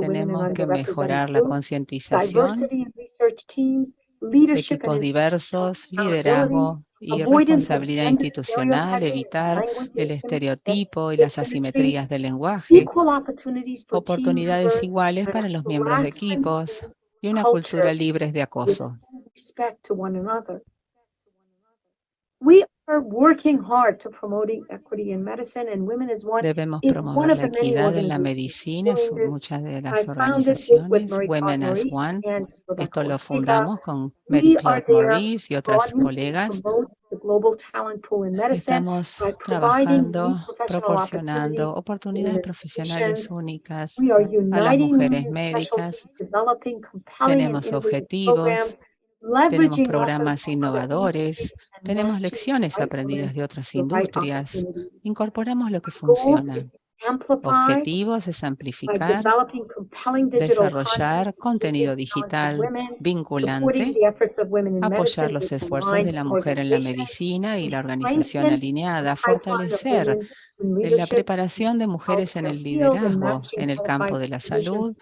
Tenemos que mejorar la concientización, equipos diversos, liderazgo y responsabilidad institucional, evitar el estereotipo y las asimetrías del lenguaje, oportunidades iguales para los miembros de equipos y una cultura libre de acoso. Debemos promover la equidad en la medicina, muchas de las organizaciones, Women as One. Esto lo fundamos con Mary Claude Maurice y otras colegas. Estamos trabajando, proporcionando oportunidades profesionales únicas a las mujeres médicas. Tenemos objetivos. Tenemos programas innovadores, tenemos lecciones aprendidas de otras industrias, incorporamos lo que funciona. Objetivos es amplificar, desarrollar contenido digital vinculante, apoyar los esfuerzos de la mujer en la medicina y la organización alineada, fortalecer la preparación de mujeres en el liderazgo, en el campo de la salud,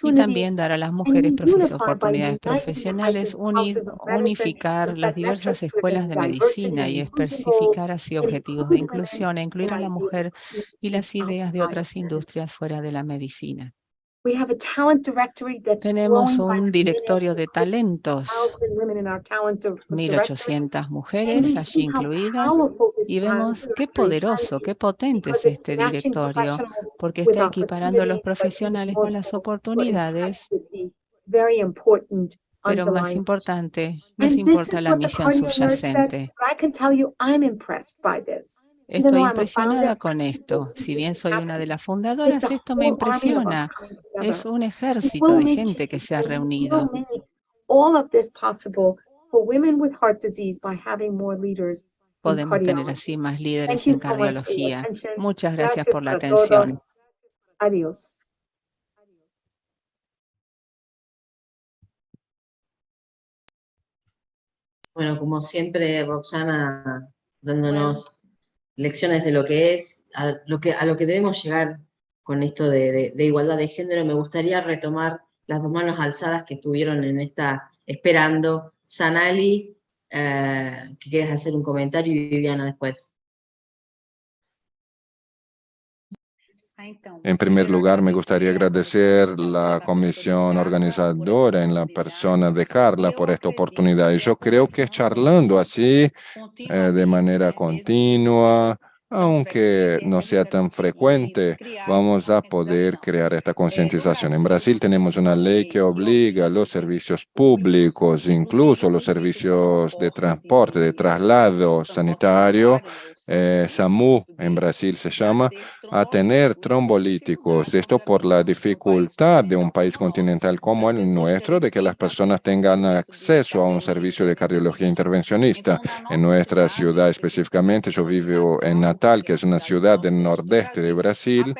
y también dar a las mujeres oportunidades profesionales, unificar las diversas escuelas de medicina y especificar así objetivos de inclusión e incluir a la mujer y las ideas de otras industrias fuera de la medicina. Tenemos un directorio de talentos, 1.800 mujeres allí incluidas, y vemos qué poderoso, qué potente es este directorio, porque está equiparando a los profesionales con las oportunidades, pero más importante, nos importa la misión subyacente. Estoy impresionada con esto. Si bien soy una de las fundadoras, esto me impresiona. Es un ejército de gente que se ha reunido. Podemos tener así más líderes en cardiología. Muchas gracias por la atención. Adiós. Bueno, como siempre, Roxana, dándonos lecciones de lo que es, a lo que debemos llegar con esto de igualdad de género. Me gustaría retomar las dos manos alzadas que estuvieron en esta esperando. Sanali, que quieres hacer un comentario, y Viviana después. En primer lugar, me gustaría agradecer la comisión organizadora en la persona de Carla por esta oportunidad. Y yo creo que charlando así, de manera continua, aunque no sea tan frecuente, vamos a poder crear esta concientización. En Brasil tenemos una ley que obliga a los servicios públicos, incluso los servicios de transporte, de traslado sanitario, SAMU en Brasil se llama, a tener trombolíticos. Esto por la dificultad de un país continental como el nuestro, de que las personas tengan acceso a un servicio de cardiología intervencionista. En nuestra ciudad específicamente, yo vivo en Natal, que es una ciudad del nordeste de Brasil.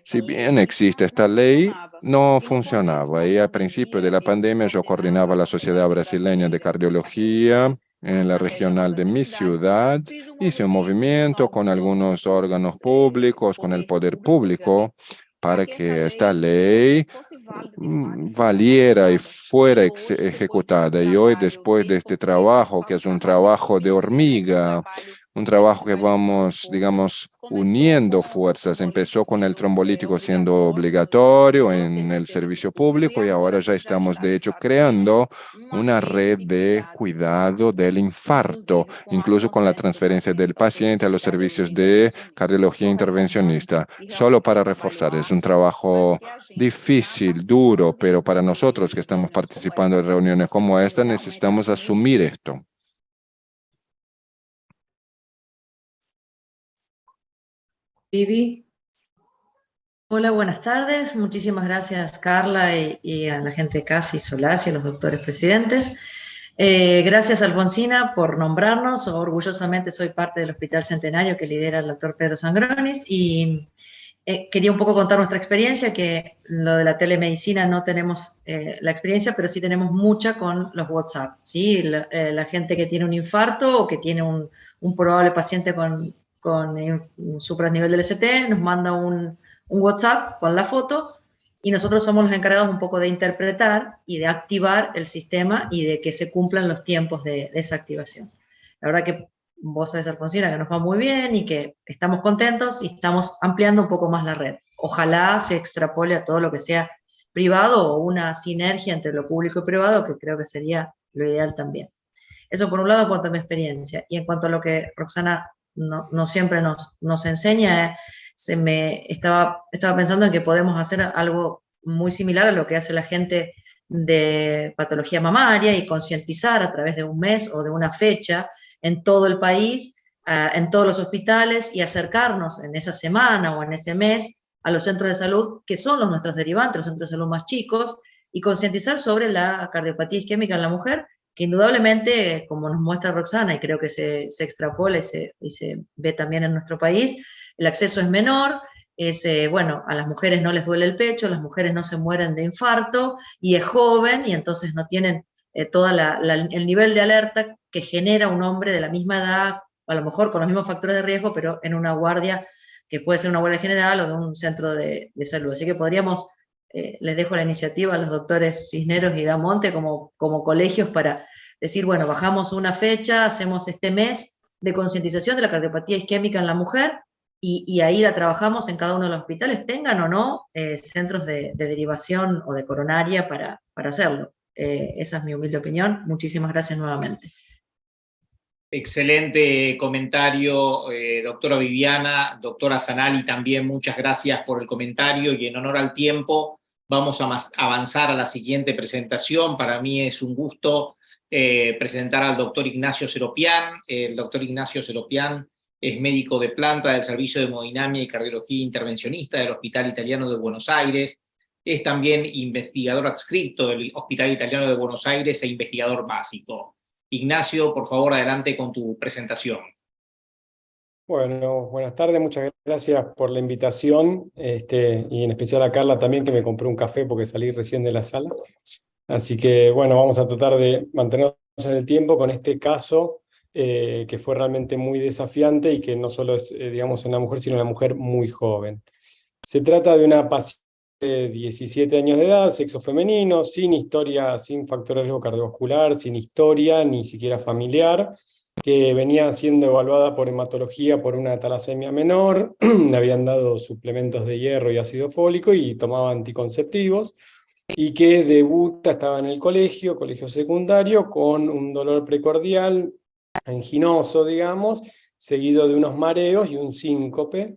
Si bien existe esta ley, no funcionaba. Y al principio de la pandemia yo coordinaba la Sociedad Brasileña de Cardiología en la regional de mi ciudad. Hice un movimiento con algunos órganos públicos, con el poder público, para que esta ley valiera y fuera ejecutada. Y hoy, después de este trabajo, que es un trabajo de hormiga, un trabajo que vamos, digamos, uniendo fuerzas. Empezó con el trombolítico siendo obligatorio en el servicio público y ahora ya estamos, de hecho, creando una red de cuidado del infarto, incluso con la transferencia del paciente a los servicios de cardiología intervencionista. Solo para reforzar, es un trabajo difícil, duro, pero para nosotros que estamos participando en reuniones como esta, necesitamos asumir esto. Vivi. Hola, buenas tardes. Muchísimas gracias, Carla, y a la gente de CASI, Solasi, a los doctores presidentes. Gracias, Alfonsina, por nombrarnos. Orgullosamente soy parte del Hospital Centenario que lidera el doctor Pedro Sangronis y quería un poco contar nuestra experiencia, que lo de la telemedicina no tenemos la experiencia, pero sí tenemos mucha con los WhatsApp, ¿sí? La gente que tiene un infarto o que tiene un probable paciente con un supranivel del ST, nos manda un WhatsApp con la foto y nosotros somos los encargados un poco de interpretar y de activar el sistema y de que se cumplan los tiempos de esa activación. La verdad que vos sabés, Alfonsina, que nos va muy bien y que estamos contentos y estamos ampliando un poco más la red. Ojalá se extrapole a todo lo que sea privado o una sinergia entre lo público y privado, que creo que sería lo ideal también. Eso por un lado en cuanto a mi experiencia. Y en cuanto a lo que Roxana no siempre nos enseña, estaba pensando en que podemos hacer algo muy similar a lo que hace la gente de patología mamaria y concientizar a través de un mes o de una fecha en todo el país, en todos los hospitales, y acercarnos en esa semana o en ese mes a los centros de salud, que son nuestros derivantes, los centros de salud más chicos, y concientizar sobre la cardiopatía isquémica en la mujer, que indudablemente, como nos muestra Roxana, y creo que se extrapola y se ve también en nuestro país, el acceso es menor, bueno, a las mujeres no les duele el pecho, las mujeres no se mueren de infarto, y es joven, y entonces no tienen todo el nivel de alerta que genera un hombre de la misma edad, a lo mejor con los mismos factores de riesgo, pero en una guardia que puede ser una guardia general o de un centro de salud. Así que podríamos les dejo la iniciativa a los doctores Cisneros y Damonte como colegios para decir, bueno, bajamos una fecha, hacemos este mes de concientización de la cardiopatía isquémica en la mujer, y ahí la trabajamos en cada uno de los hospitales, tengan o no centros de derivación o de coronaria para hacerlo. Esa es mi humilde opinión. Muchísimas gracias nuevamente. Excelente comentario, doctora Viviana, doctora Zanali, también muchas gracias por el comentario, y en honor al tiempo vamos a avanzar a la siguiente presentación. Para mí es un gusto presentar al doctor Ignacio Seropian. El doctor Ignacio Seropian es médico de planta del Servicio de Hemodinamia y Cardiología Intervencionista del Hospital Italiano de Buenos Aires. Es también investigador adscripto del Hospital Italiano de Buenos Aires e investigador básico. Ignacio, por favor, adelante con tu presentación. Bueno, buenas tardes, muchas gracias por la invitación, y en especial a Carla también, que me compré un café porque salí recién de la sala. Así que, bueno, vamos a tratar de mantenernos en el tiempo con este caso, que fue realmente muy desafiante y que no solo es, digamos, una mujer, sino una mujer muy joven. Se trata de una paciente de 17 años de edad, sexo femenino, sin historia, sin factor de riesgo cardiovascular, sin historia, ni siquiera familiar, que venía siendo evaluada por hematología por una talasemia menor, le habían dado suplementos de hierro y ácido fólico y tomaba anticonceptivos, y que debuta, estaba en el colegio secundario, con un dolor precordial, anginoso, digamos, seguido de unos mareos y un síncope,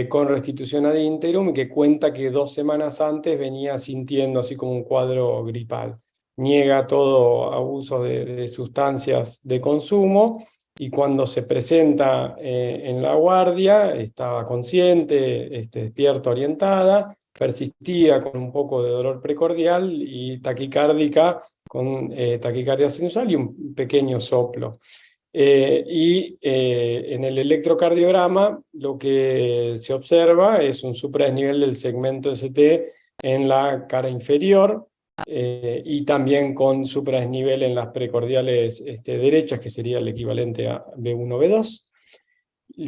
con restitución ad interum, y que cuenta que 2 semanas antes venía sintiendo así como un cuadro gripal. Niega todo abuso de sustancias de consumo, y cuando se presenta en la guardia estaba consciente, despierta, orientada, persistía con un poco de dolor precordial y taquicárdica, con taquicardia sinusal y un pequeño soplo. En el electrocardiograma lo que se observa es un supradesnivel del segmento ST en la cara inferior, y también con supradesnivel en las precordiales derechas, que sería el equivalente a B1, B2.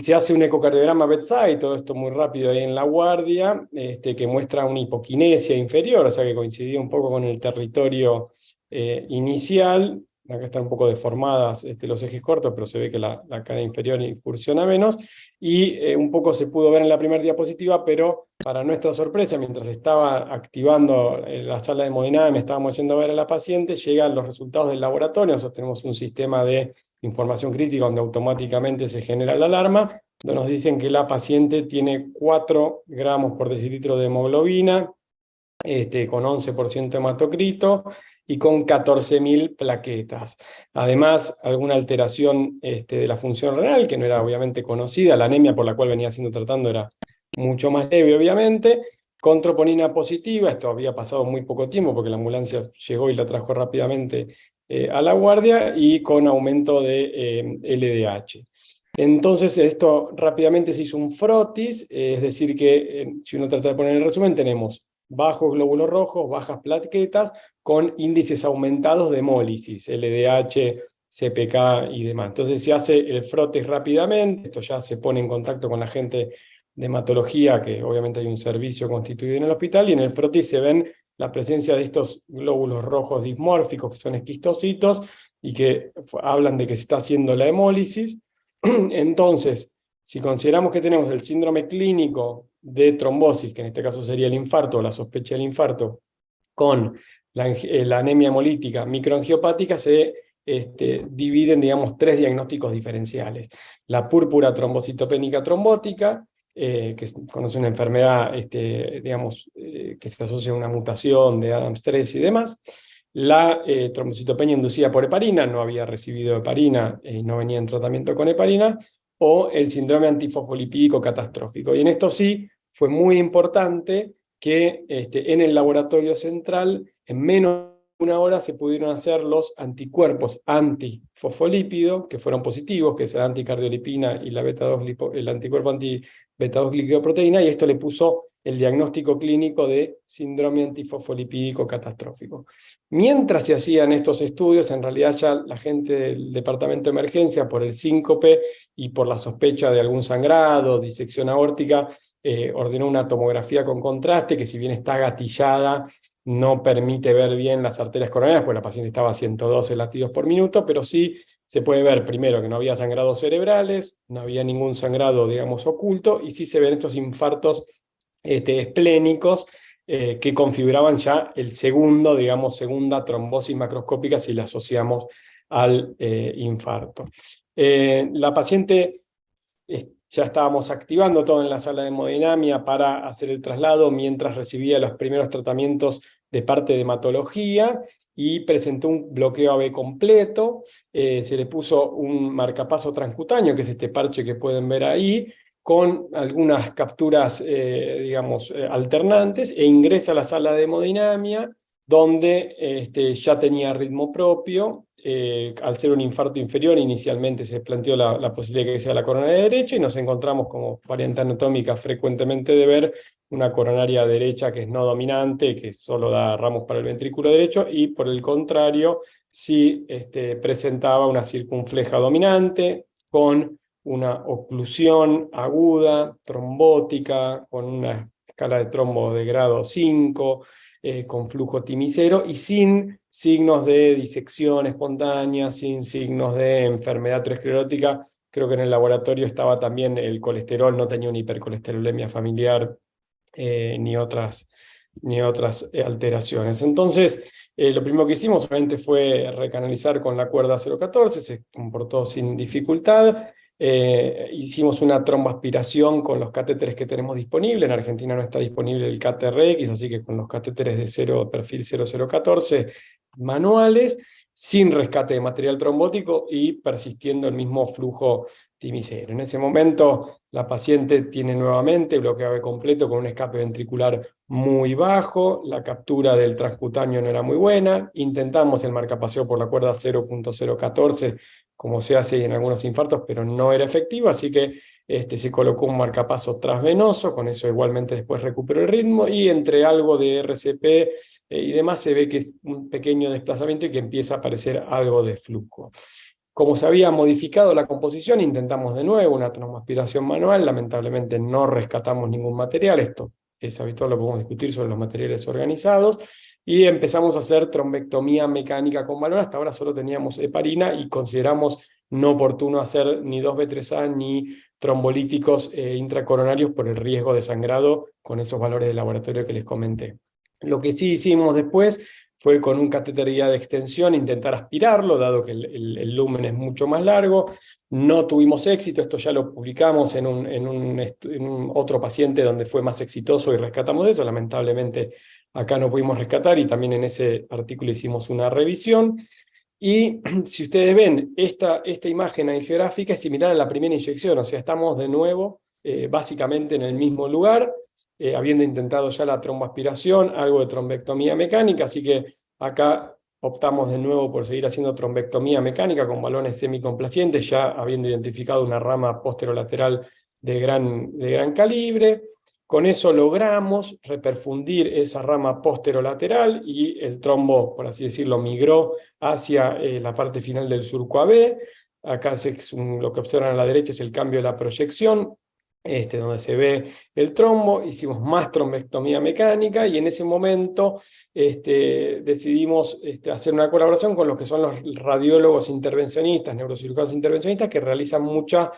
Se hace un ecocardiograma bedside, todo esto muy rápido ahí en la guardia, que muestra una hipoquinesia inferior, o sea que coincidía un poco con el territorio inicial. Acá están un poco deformadas los ejes cortos, pero se ve que la cara inferior incursiona menos, y un poco se pudo ver en la primera diapositiva, pero para nuestra sorpresa, mientras estaba activando la sala de hemodinamia, estábamos yendo a ver a la paciente, llegan los resultados del laboratorio. Nosotros tenemos un sistema de información crítica donde automáticamente se genera la alarma, donde nos dicen que la paciente tiene 4 gramos por decilitro de hemoglobina, con 11% hematocrito y con 14.000 plaquetas. Además, alguna alteración de la función renal, que no era obviamente conocida. La anemia por la cual venía siendo tratando era mucho más leve, obviamente. Con troponina positiva, esto había pasado muy poco tiempo porque la ambulancia llegó y la trajo rápidamente a la guardia, y con aumento de LDH. Entonces esto rápidamente se hizo un frotis, es decir que si uno trata de poner el resumen, tenemos bajos glóbulos rojos, bajas plaquetas, con índices aumentados de hemólisis, LDH, CPK y demás. Entonces se hace el frotis rápidamente, esto ya se pone en contacto con la gente de hematología, que obviamente hay un servicio constituido en el hospital, y en el frotis se ven la presencia de estos glóbulos rojos dismórficos, que son esquistocitos, y que hablan de que se está haciendo la hemólisis. Entonces, si consideramos que tenemos el síndrome clínico de trombosis, que en este caso sería el infarto, o la sospecha del infarto, con la anemia hemolítica microangiopática, se dividen, digamos, 3 diagnósticos diferenciales. La púrpura trombocitopénica trombótica, que conoce una enfermedad, digamos, que se asocia a una mutación de Adams-3 y demás. La trombocitopenia inducida por heparina, no había recibido heparina y no venía en tratamiento con heparina, o el síndrome antifosfolipídico catastrófico. Y en esto sí fue muy importante que en el laboratorio central, en menos de 1 hora, se pudieron hacer los anticuerpos antifosfolípido, que fueron positivos, que es la anticardiolipina y la beta-2, el anticuerpo anti-beta-2 glicoproteína, y esto le puso el diagnóstico clínico de síndrome antifosfolipídico catastrófico. Mientras se hacían estos estudios, en realidad ya la gente del departamento de emergencia, por el síncope y por la sospecha de algún sangrado, disección aórtica, ordenó una tomografía con contraste, que si bien está gatillada, no permite ver bien las arterias coronarias, porque la paciente estaba a 112 latidos por minuto, pero sí se puede ver primero que no había sangrados cerebrales, no había ningún sangrado, digamos, oculto, y sí se ven estos infartos esplénicos que configuraban ya el segundo, digamos, segunda trombosis macroscópica si la asociamos al infarto. La paciente, ya estábamos activando todo en la sala de hemodinamia para hacer el traslado mientras recibía los primeros tratamientos de parte de hematología, y presentó un bloqueo AB completo. Se le puso un marcapaso transcutáneo, que es este parche que pueden ver ahí, con algunas capturas, digamos, alternantes, e ingresa a la sala de hemodinamia, donde ya tenía ritmo propio. Al ser un infarto inferior, inicialmente se planteó la posibilidad de que sea la coronaria derecha, y nos encontramos, como variante anatómica frecuentemente de ver, una coronaria derecha que es no dominante, que solo da ramos para el ventrículo derecho, y por el contrario, sí presentaba una circunfleja dominante, con una oclusión aguda, trombótica, con una escala de trombo de grado 5, con flujo timicero, y sin signos de disección espontánea, sin signos de enfermedad aterosclerótica. Creo que en el laboratorio estaba también el colesterol, no tenía una hipercolesterolemia familiar, ni otras alteraciones. Entonces, lo primero que hicimos obviamente fue recanalizar con la cuerda 014, se comportó sin dificultad. Hicimos una tromboaspiración con los catéteres que tenemos disponibles. En Argentina no está disponible el CAT-RX, así que con los catéteres de perfil 0014 manuales, sin rescate de material trombótico y persistiendo el mismo flujo timicero. En ese momento la paciente tiene nuevamente bloqueo AB completo con un escape ventricular muy bajo, la captura del transcutáneo no era muy buena, intentamos el marcapaseo por la cuerda 0.014, como se hace en algunos infartos, pero no era efectivo, así que se colocó un marcapaso transvenoso, con eso igualmente después recuperó el ritmo, y entre algo de RCP y demás se ve que es un pequeño desplazamiento y que empieza a aparecer algo de flujo. Como se había modificado la composición, intentamos de nuevo una tromboaspiración manual, lamentablemente no rescatamos ningún material, esto es habitual, lo podemos discutir sobre los materiales organizados, y empezamos a hacer trombectomía mecánica con balón. Hasta ahora solo teníamos heparina y consideramos no oportuno hacer ni 2B3A ni trombolíticos intracoronarios por el riesgo de sangrado con esos valores de laboratorio que les comenté. Lo que sí hicimos después fue con un catéter guía de extensión intentar aspirarlo, dado que el lumen es mucho más largo. No tuvimos éxito, esto ya lo publicamos en un otro paciente donde fue más exitoso y rescatamos eso. Lamentablemente acá no pudimos rescatar, y también en ese artículo hicimos una revisión. Y si ustedes ven, esta imagen angiográfica es similar a la primera inyección, o sea, estamos de nuevo básicamente en el mismo lugar, habiendo intentado ya la tromboaspiración, algo de trombectomía mecánica, así que acá optamos de nuevo por seguir haciendo trombectomía mecánica con balones semicomplacientes, ya habiendo identificado una rama posterolateral de gran calibre. Con eso logramos reperfundir esa rama posterolateral, y el trombo, por así decirlo, migró hacia la parte final del surco AB. Acá lo que observan a la derecha es el cambio de la proyección, donde se ve el trombo. Hicimos más trombectomía mecánica, y en ese momento decidimos hacer una colaboración con los que son los radiólogos intervencionistas, neurocirujanos intervencionistas, que realizan mucha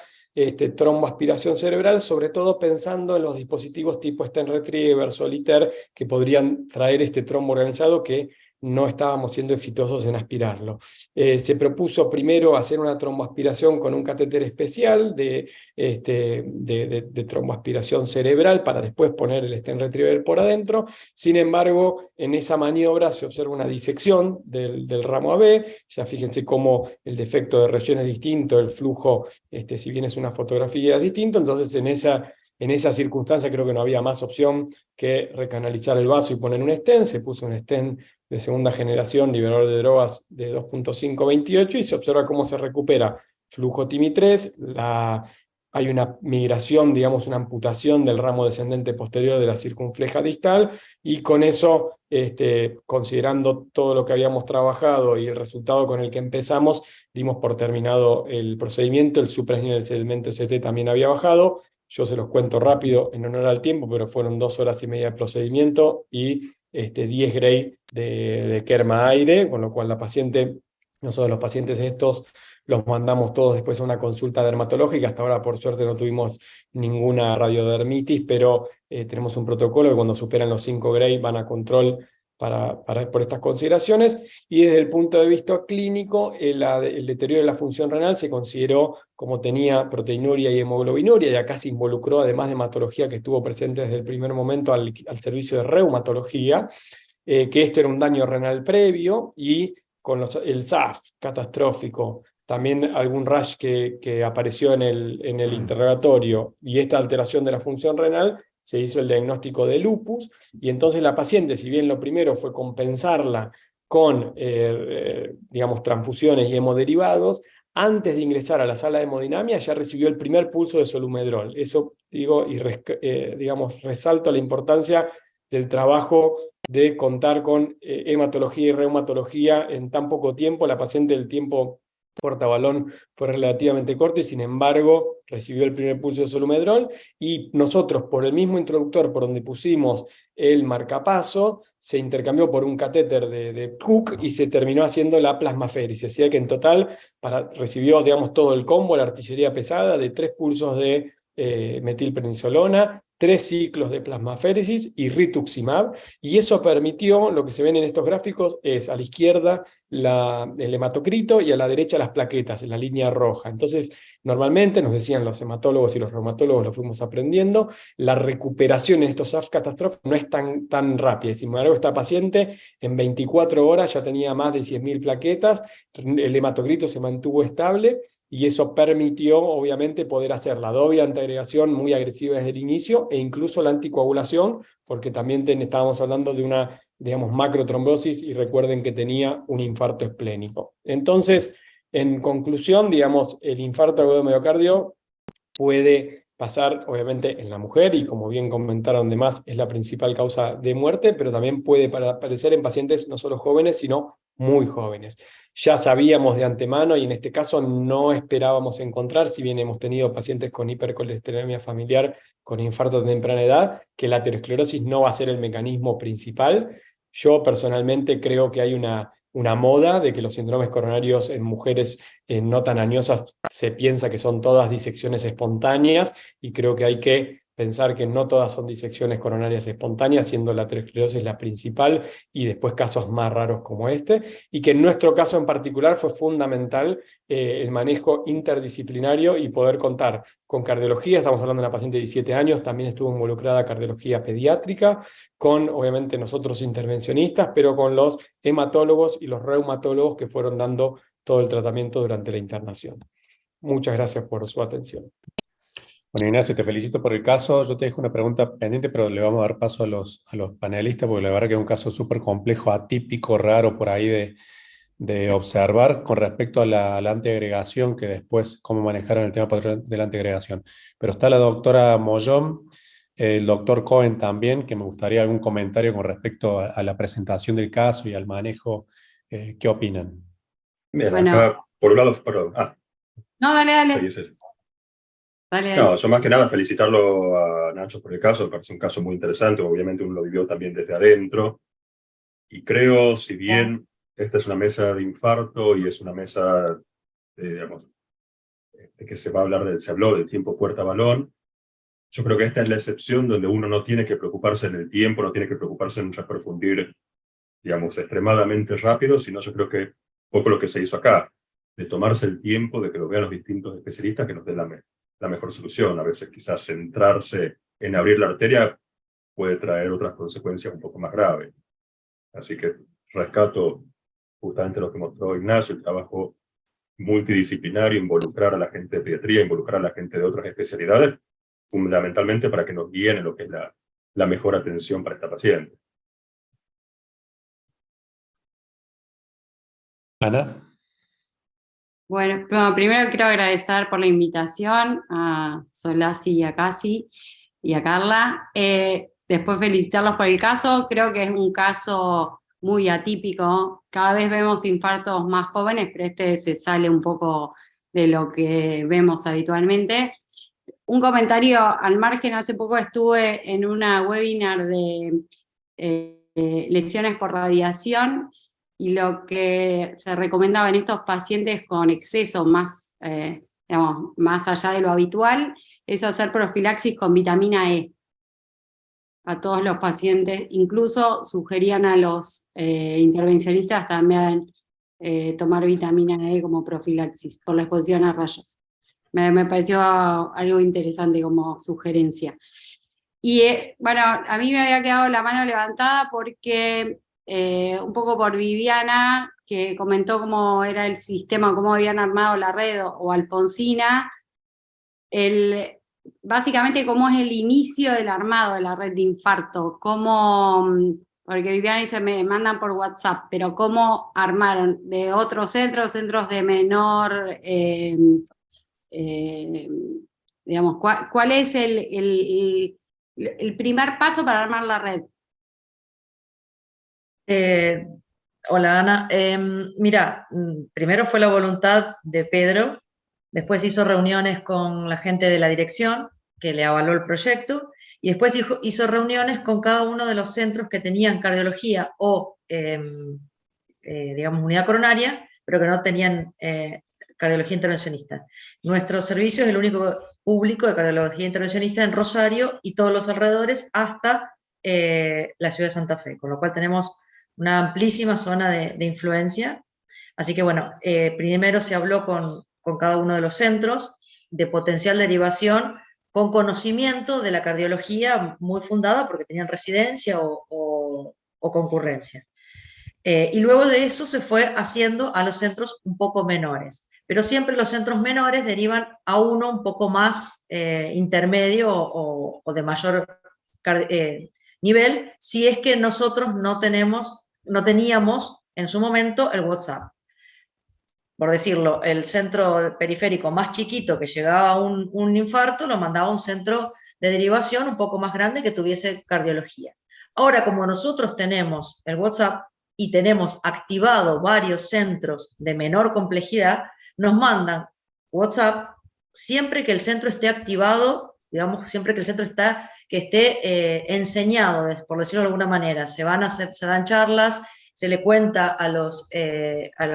tromboaspiración cerebral, sobre todo pensando en los dispositivos tipo stent retriever, solitaire, que podrían traer este trombo organizado, que no estábamos siendo exitosos en aspirarlo. Se propuso primero hacer una tromboaspiración con un catéter especial de tromboaspiración cerebral, para después poner el stent retriever por adentro. Sin embargo, en esa maniobra se observa una disección del ramo AB. Ya fíjense cómo el defecto de relleno es distinto, el flujo, si bien es una fotografía, es distinto. Entonces en esa circunstancia creo que no había más opción que recanalizar el vaso y poner un stent. Se puso un stent de segunda generación, liberador de drogas de 2.528, y se observa cómo se recupera flujo TIMI3, hay una migración, digamos, una amputación del ramo descendente posterior de la circunfleja distal, y con eso, considerando todo lo que habíamos trabajado y el resultado con el que empezamos, dimos por terminado el procedimiento. El supraesnial del segmento ST también había bajado. Yo se los cuento rápido en honor al tiempo, pero fueron 2 horas y media de procedimiento y 10 Gray de Kerma aire, con lo cual la paciente, nosotros los pacientes estos los mandamos todos después a una consulta dermatológica. Hasta ahora, por suerte, no tuvimos ninguna radiodermitis, pero tenemos un protocolo que cuando superan los 5 Gray van a control por estas consideraciones. Y desde el punto de vista clínico, el deterioro de la función renal se consideró como tenía proteinuria y hemoglobinuria, y acá se involucró, además de hematología que estuvo presente desde el primer momento, al servicio de reumatología, que este era un daño renal previo, y con el SAF catastrófico, también algún rash que apareció en el interrogatorio, y esta alteración de la función renal, se hizo el diagnóstico de lupus. Y entonces la paciente, si bien lo primero fue compensarla con digamos, transfusiones y hemoderivados, antes de ingresar a la sala de hemodinamia ya recibió el primer pulso de solumedrol. Eso digo, y digamos, resalto la importancia del trabajo de contar con hematología y reumatología en tan poco tiempo. La paciente, el tiempo portabalón fue relativamente corto, y sin embargo recibió el primer pulso de solumedrol, y nosotros, por el mismo introductor por donde pusimos el marcapaso, se intercambió por un catéter de Cook y se terminó haciendo la plasmaféresis. Así que en total recibió, digamos, todo el combo, la artillería pesada de 3 pulsos de metilprednisolona, 3 ciclos de plasmaféresis y rituximab, y eso permitió, lo que se ven en estos gráficos es a la izquierda el hematocrito y a la derecha las plaquetas en la línea roja. Entonces, normalmente nos decían los hematólogos y los reumatólogos, lo fuimos aprendiendo, la recuperación en estos SAF catastróficos no es tan rápida. Sin embargo, esta paciente en 24 horas ya tenía más de 100.000 plaquetas, el hematocrito se mantuvo estable, y eso permitió, obviamente, poder hacer la doble antiagregación muy agresiva desde el inicio, e incluso la anticoagulación, porque también estábamos hablando de una, digamos, macrotrombosis, y recuerden que tenía un infarto esplénico. Entonces, en conclusión, digamos, el infarto agudo de miocardio puede pasar, obviamente, en la mujer, y como bien comentaron demás, es la principal causa de muerte, pero también puede aparecer en pacientes no solo jóvenes, sino muy jóvenes. Ya sabíamos de antemano, y en este caso no esperábamos encontrar, si bien hemos tenido pacientes con hipercolesterolemia familiar con infarto de temprana edad, que la aterosclerosis no va a ser el mecanismo principal. Yo personalmente creo que hay una moda de que los síndromes coronarios en mujeres no tan añosas se piensa que son todas disecciones espontáneas, y creo que hay que pensar que no todas son disecciones coronarias espontáneas, siendo la aterosclerosis la principal, y después casos más raros como este, y que en nuestro caso en particular fue fundamental el manejo interdisciplinario y poder contar con cardiología. Estamos hablando de una paciente de 17 años, también estuvo involucrada cardiología pediátrica, con obviamente nosotros intervencionistas, pero con los hematólogos y los reumatólogos que fueron dando todo el tratamiento durante la internación. Muchas gracias por su atención. Bueno, Ignacio, te felicito por el caso. Yo te dejo una pregunta pendiente, pero le vamos a dar paso a los panelistas, porque la verdad que es un caso súper complejo, atípico, raro por ahí de observar con respecto a la antiagregación, que después cómo manejaron el tema de la antiagregación. Pero está la doctora Mollón, el doctor Cohen también, que me gustaría algún comentario con respecto a la presentación del caso y al manejo. ¿Qué opinan? Bien, bueno, acá, por un lado, perdón. No, dale. No, yo más que nada felicitarlo a Nacho por el caso, me parece un caso muy interesante, obviamente uno lo vivió también desde adentro, y creo, si bien esta es una mesa de infarto y es una mesa, digamos, de que se habló del tiempo puerta-balón, yo creo que esta es la excepción donde uno no tiene que preocuparse en el tiempo, no tiene que preocuparse en reperfundir, digamos, extremadamente rápido, sino yo creo que un poco lo que se hizo acá, de tomarse el tiempo, de que lo vean los distintos especialistas que nos den la mejor solución. A veces quizás centrarse en abrir la arteria puede traer otras consecuencias un poco más graves. Así que rescato justamente lo que mostró Ignacio, el trabajo multidisciplinario, involucrar a la gente de pediatría, involucrar a la gente de otras especialidades, fundamentalmente para que nos guíen en lo que es la mejor atención para esta paciente. Ana. Bueno, primero quiero agradecer por la invitación a Solasi y a Casi y a Carla. Después felicitarlos por el caso. Creo que es un caso muy atípico. Cada vez vemos infartos más jóvenes, pero este se sale un poco de lo que vemos habitualmente. Un comentario al margen: hace poco estuve en una webinar de lesiones por radiación, y lo que se recomendaba en estos pacientes con exceso más, digamos, más allá de lo habitual, es hacer profilaxis con vitamina E a todos los pacientes. Incluso sugerían a los intervencionistas también tomar vitamina E como profilaxis por la exposición a rayos. Me pareció algo interesante como sugerencia. Y bueno, a mí me había quedado la mano levantada porque un poco por Viviana, que comentó cómo era el sistema, cómo habían armado la red, o Alfonsina, básicamente cómo es el inicio del armado de la red de infarto, porque Viviana dice, me mandan por WhatsApp, pero cómo armaron de otros centros de menor, digamos, ¿cuál es el primer paso para armar la red? Hola Ana, mira, primero fue la voluntad de Pedro, después hizo reuniones con la gente de la dirección que le avaló el proyecto, y después hizo reuniones con cada uno de los centros que tenían cardiología o, digamos, unidad coronaria, pero que no tenían cardiología intervencionista. Nuestro servicio es el único público de cardiología intervencionista en Rosario y todos los alrededores hasta la ciudad de Santa Fe, con lo cual tenemos una amplísima zona de influencia. Así que bueno, primero se habló con cada uno de los centros de potencial derivación con conocimiento de la cardiología muy fundada porque tenían residencia o concurrencia. Y luego de eso se fue haciendo a los centros un poco menores, pero siempre los centros menores derivan a uno un poco más intermedio o de mayor nivel, si es que nosotros no teníamos en su momento el WhatsApp. Por decirlo, el centro periférico más chiquito que llegaba a un infarto lo mandaba a un centro de derivación un poco más grande que tuviese cardiología. Ahora, como nosotros tenemos el WhatsApp y tenemos activado varios centros de menor complejidad, nos mandan WhatsApp siempre que el centro esté activado, digamos, siempre que el centro esté enseñado, por decirlo de alguna manera. Se dan charlas, se le cuenta a los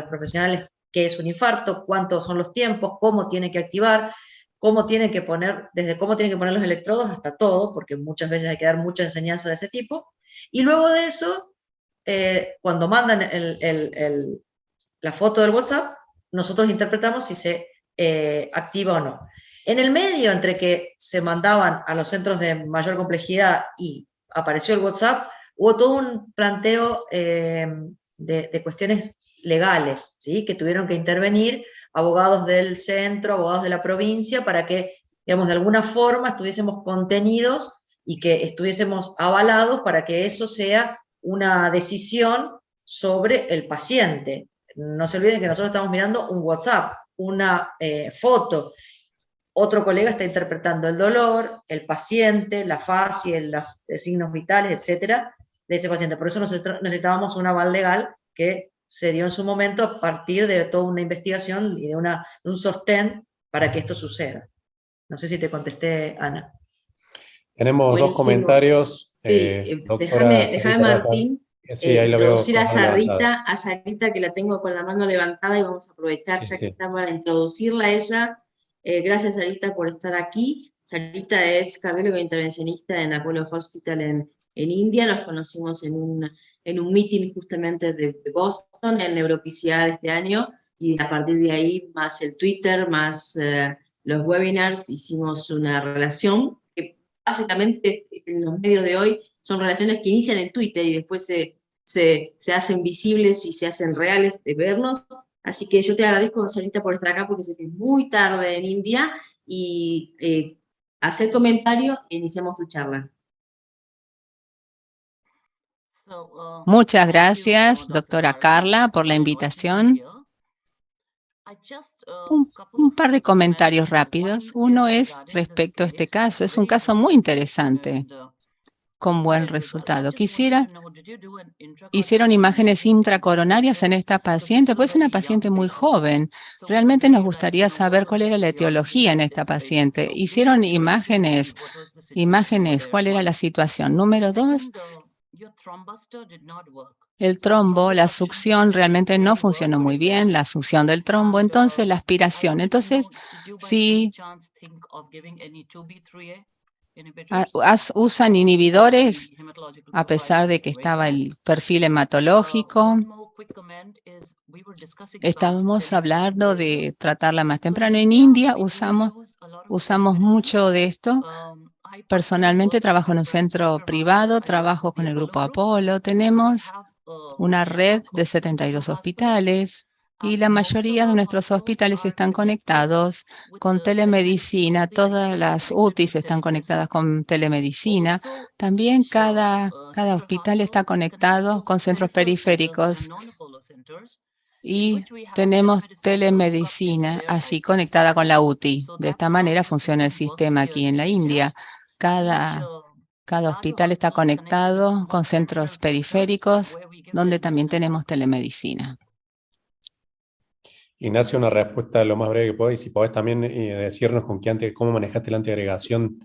profesionales qué es un infarto, cuántos son los tiempos, cómo tiene que activar, desde cómo tienen que poner los electrodos hasta todo, porque muchas veces hay que dar mucha enseñanza de ese tipo. Y luego de eso, cuando mandan la foto del WhatsApp, nosotros interpretamos si se activa o no. En el medio, entre que se mandaban a los centros de mayor complejidad y apareció el WhatsApp, hubo todo un planteo de cuestiones legales, ¿sí? Que tuvieron que intervenir abogados del centro, abogados de la provincia, para que, digamos, de alguna forma estuviésemos contenidos y que estuviésemos avalados para que eso sea una decisión sobre el paciente. No se olviden que nosotros estamos mirando un WhatsApp, una foto. Otro colega está interpretando el dolor, el paciente, la fase, los signos vitales, etcétera, de ese paciente. Por eso necesitábamos un aval legal que se dio en su momento a partir de toda una investigación y de un sostén para que esto suceda. No sé si te contesté, Ana. Tenemos Buenísimo. Dos comentarios. Sí, déjame Martín, sí, ahí lo veo. introducir a Sarita, que la tengo con la mano levantada, y vamos a aprovechar que está para introducirla a ella. Gracias, Sarita, por estar aquí. Sarita es cardióloga intervencionista en Apollo Hospital en India. Nos conocimos en un meeting justamente de Boston, en Neuropiciar este año, y a partir de ahí, más el Twitter, más los webinars, hicimos una relación que básicamente en los medios de hoy son relaciones que inician en Twitter y después se hacen visibles y se hacen reales de vernos. Así que yo te agradezco, Sarita, por estar acá, porque sé que es muy tarde en India, y hacer comentarios e iniciamos tu charla. Muchas gracias, doctora Carla, por la invitación. Un par de comentarios rápidos. Uno es respecto a este caso. Es un caso muy interesante, con buen resultado. Hicieron imágenes intracoronarias en esta paciente, pues es una paciente muy joven. Realmente nos gustaría saber cuál era la etiología en esta paciente. Hicieron imágenes, ¿cuál era la situación? Número 2, el trombo, la succión realmente no funcionó muy bien, la succión del trombo, entonces la aspiración. Entonces, sí, usan inhibidores a pesar de que estaba el perfil hematológico. Estábamos hablando de tratarla más temprano. En India usamos mucho de esto. Personalmente trabajo en un centro privado, trabajo con el grupo Apolo. Tenemos una red de 72 hospitales y la mayoría de nuestros hospitales están conectados con telemedicina. Todas las UTIs están conectadas con telemedicina. También cada hospital está conectado con centros periféricos. Y tenemos telemedicina así conectada con la UTI. De esta manera funciona el sistema aquí en la India. Cada hospital está conectado con centros periféricos donde también tenemos telemedicina. Ignacio, una respuesta lo más breve que puedas y si podés también decirnos cómo manejaste la antiagregación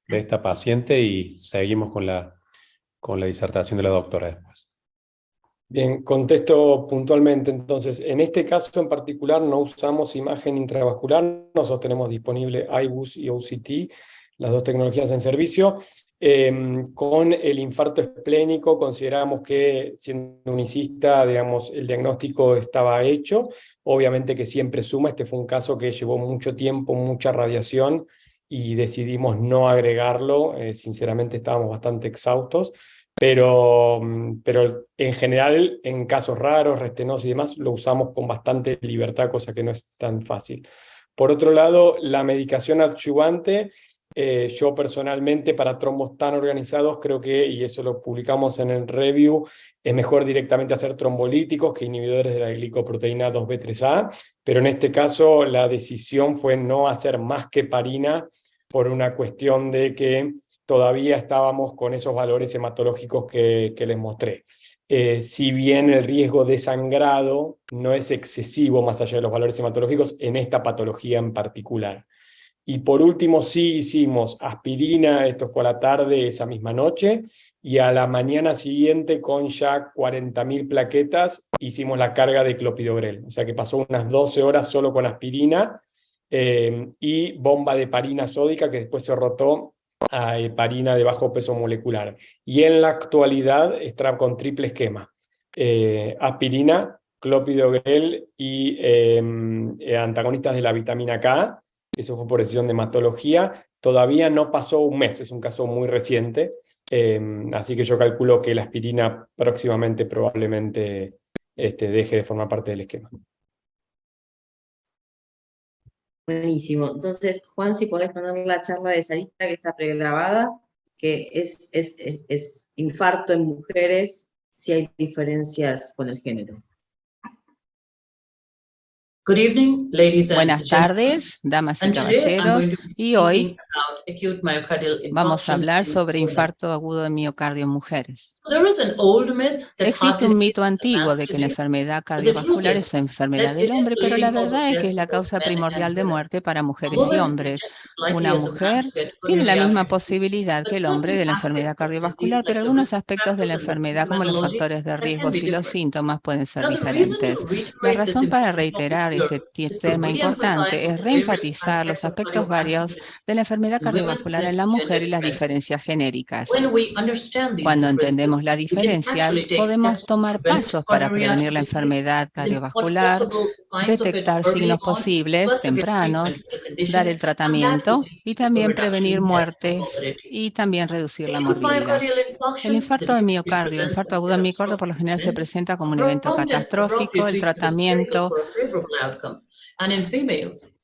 de esta paciente y seguimos con la disertación de la doctora después. Bien, contesto puntualmente. Entonces, en este caso en particular no usamos imagen intravascular, nosotros tenemos disponible iBus y OCT, las dos tecnologías en servicio. Con el infarto esplénico consideramos que, siendo unicista, digamos, el diagnóstico estaba hecho. Obviamente que siempre suma, este fue un caso que llevó mucho tiempo, mucha radiación, y decidimos no agregarlo. Sinceramente estábamos bastante exhaustos. Pero en general, en casos raros, restenosis y demás, lo usamos con bastante libertad, cosa que no es tan fácil. Por otro lado, la medicación adyuvante, yo personalmente para trombos tan organizados creo que, y eso lo publicamos en el review, es mejor directamente hacer trombolíticos que inhibidores de la glicoproteína 2B3A, pero en este caso la decisión fue no hacer más que heparina por una cuestión de que todavía estábamos con esos valores hematológicos que les mostré. Si bien el riesgo de sangrado no es excesivo más allá de los valores hematológicos en esta patología en particular. Y por último, sí hicimos aspirina, esto fue a la tarde esa misma noche, y a la mañana siguiente con ya 40.000 plaquetas hicimos la carga de clopidogrel. O sea que pasó unas 12 horas solo con aspirina y bomba de heparina sódica que después se rotó a heparina de bajo peso molecular. Y en la actualidad está con triple esquema. Aspirina, clopidogrel y antagonistas de la vitamina K. Eso fue por decisión de hematología. Todavía no pasó un mes, es un caso muy reciente. Así que yo calculo que la aspirina próximamente probablemente deje de formar parte del esquema. Buenísimo. Entonces, Juan, si podés poner la charla de Sarita que está pregrabada, que es infarto en mujeres, si hay diferencias con el género. Good evening, ladies and Buenas tardes, damas y caballeros, y hoy vamos a hablar sobre infarto agudo de miocardio en mujeres. Existe un mito antiguo de que la enfermedad cardiovascular es la enfermedad del hombre, pero la verdad es que es la causa primordial de muerte para mujeres y hombres. Una mujer tiene la misma posibilidad que el hombre de la enfermedad cardiovascular, pero algunos aspectos de la enfermedad, como los factores de riesgo y los síntomas, pueden ser diferentes. La razón para reiterar este tema importante es reenfatizar los aspectos varios de la enfermedad cardiovascular en la mujer y las diferencias genéricas. Cuando entendemos las diferencias, podemos tomar pasos para prevenir la enfermedad cardiovascular, detectar signos posibles tempranos, dar el tratamiento y también prevenir muertes y también reducir la morbilidad. El infarto de miocardio, el infarto agudo de miocardio, por lo general se presenta como un evento catastrófico. El tratamiento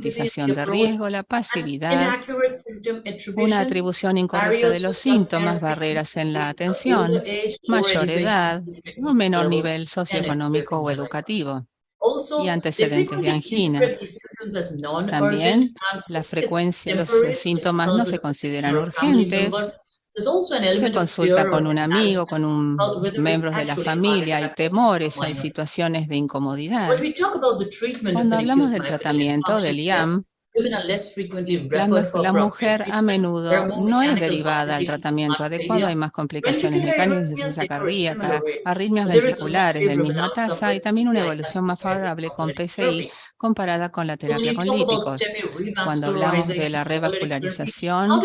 concientización de riesgo, la pasividad, una atribución incorrecta de los síntomas, barreras en la atención, mayor edad o menor nivel socioeconómico o educativo, y antecedentes de angina. También la frecuencia de los síntomas no se consideran urgentes. Se consulta con un amigo, con un miembro de la familia, hay temores, hay situaciones de incomodidad. Cuando hablamos del tratamiento del IAM, la mujer a menudo no es derivada al tratamiento adecuado, hay más complicaciones mecánicas, insuficiencia cardíaca, arritmias ventriculares de misma tasa y también una evolución más favorable con PCI comparada con la terapia con líticos. Cuando hablamos de la revascularización,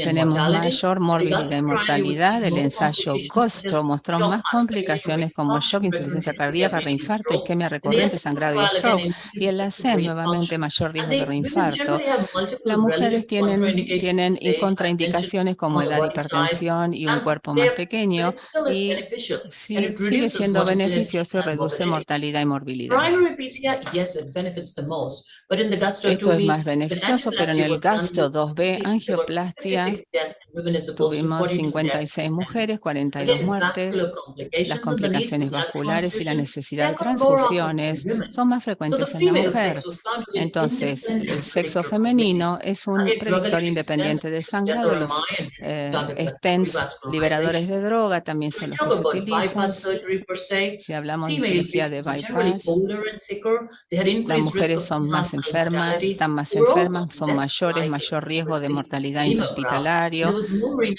tenemos mayor morbilidad y mortalidad. El ensayo GOSTO mostró más complicaciones como shock, insuficiencia cardíaca, reinfarto, isquemia recurrente, sangrado y shock. Y en la SEM, nuevamente, mayor riesgo de reinfarto. Las mujeres tienen contraindicaciones como edad, hipertensión y un cuerpo más pequeño, y sigue siendo beneficioso y reduce mortalidad y morbilidad. Esto es más beneficioso, pero en el gasto 2B, angioplastia, tuvimos 56 mujeres, 42 muertes. Las complicaciones vasculares y la necesidad de transfusiones son más frecuentes en la mujer. Entonces, el sexo femenino es un predictor independiente de sangrado. Los stents liberadores de droga también son los que se utilizan. Si hablamos de cirugía de bypass, las mujeres son más enfermas, están más enfermas, son mayores, mayor riesgo de mortalidad intrahospitalario, hay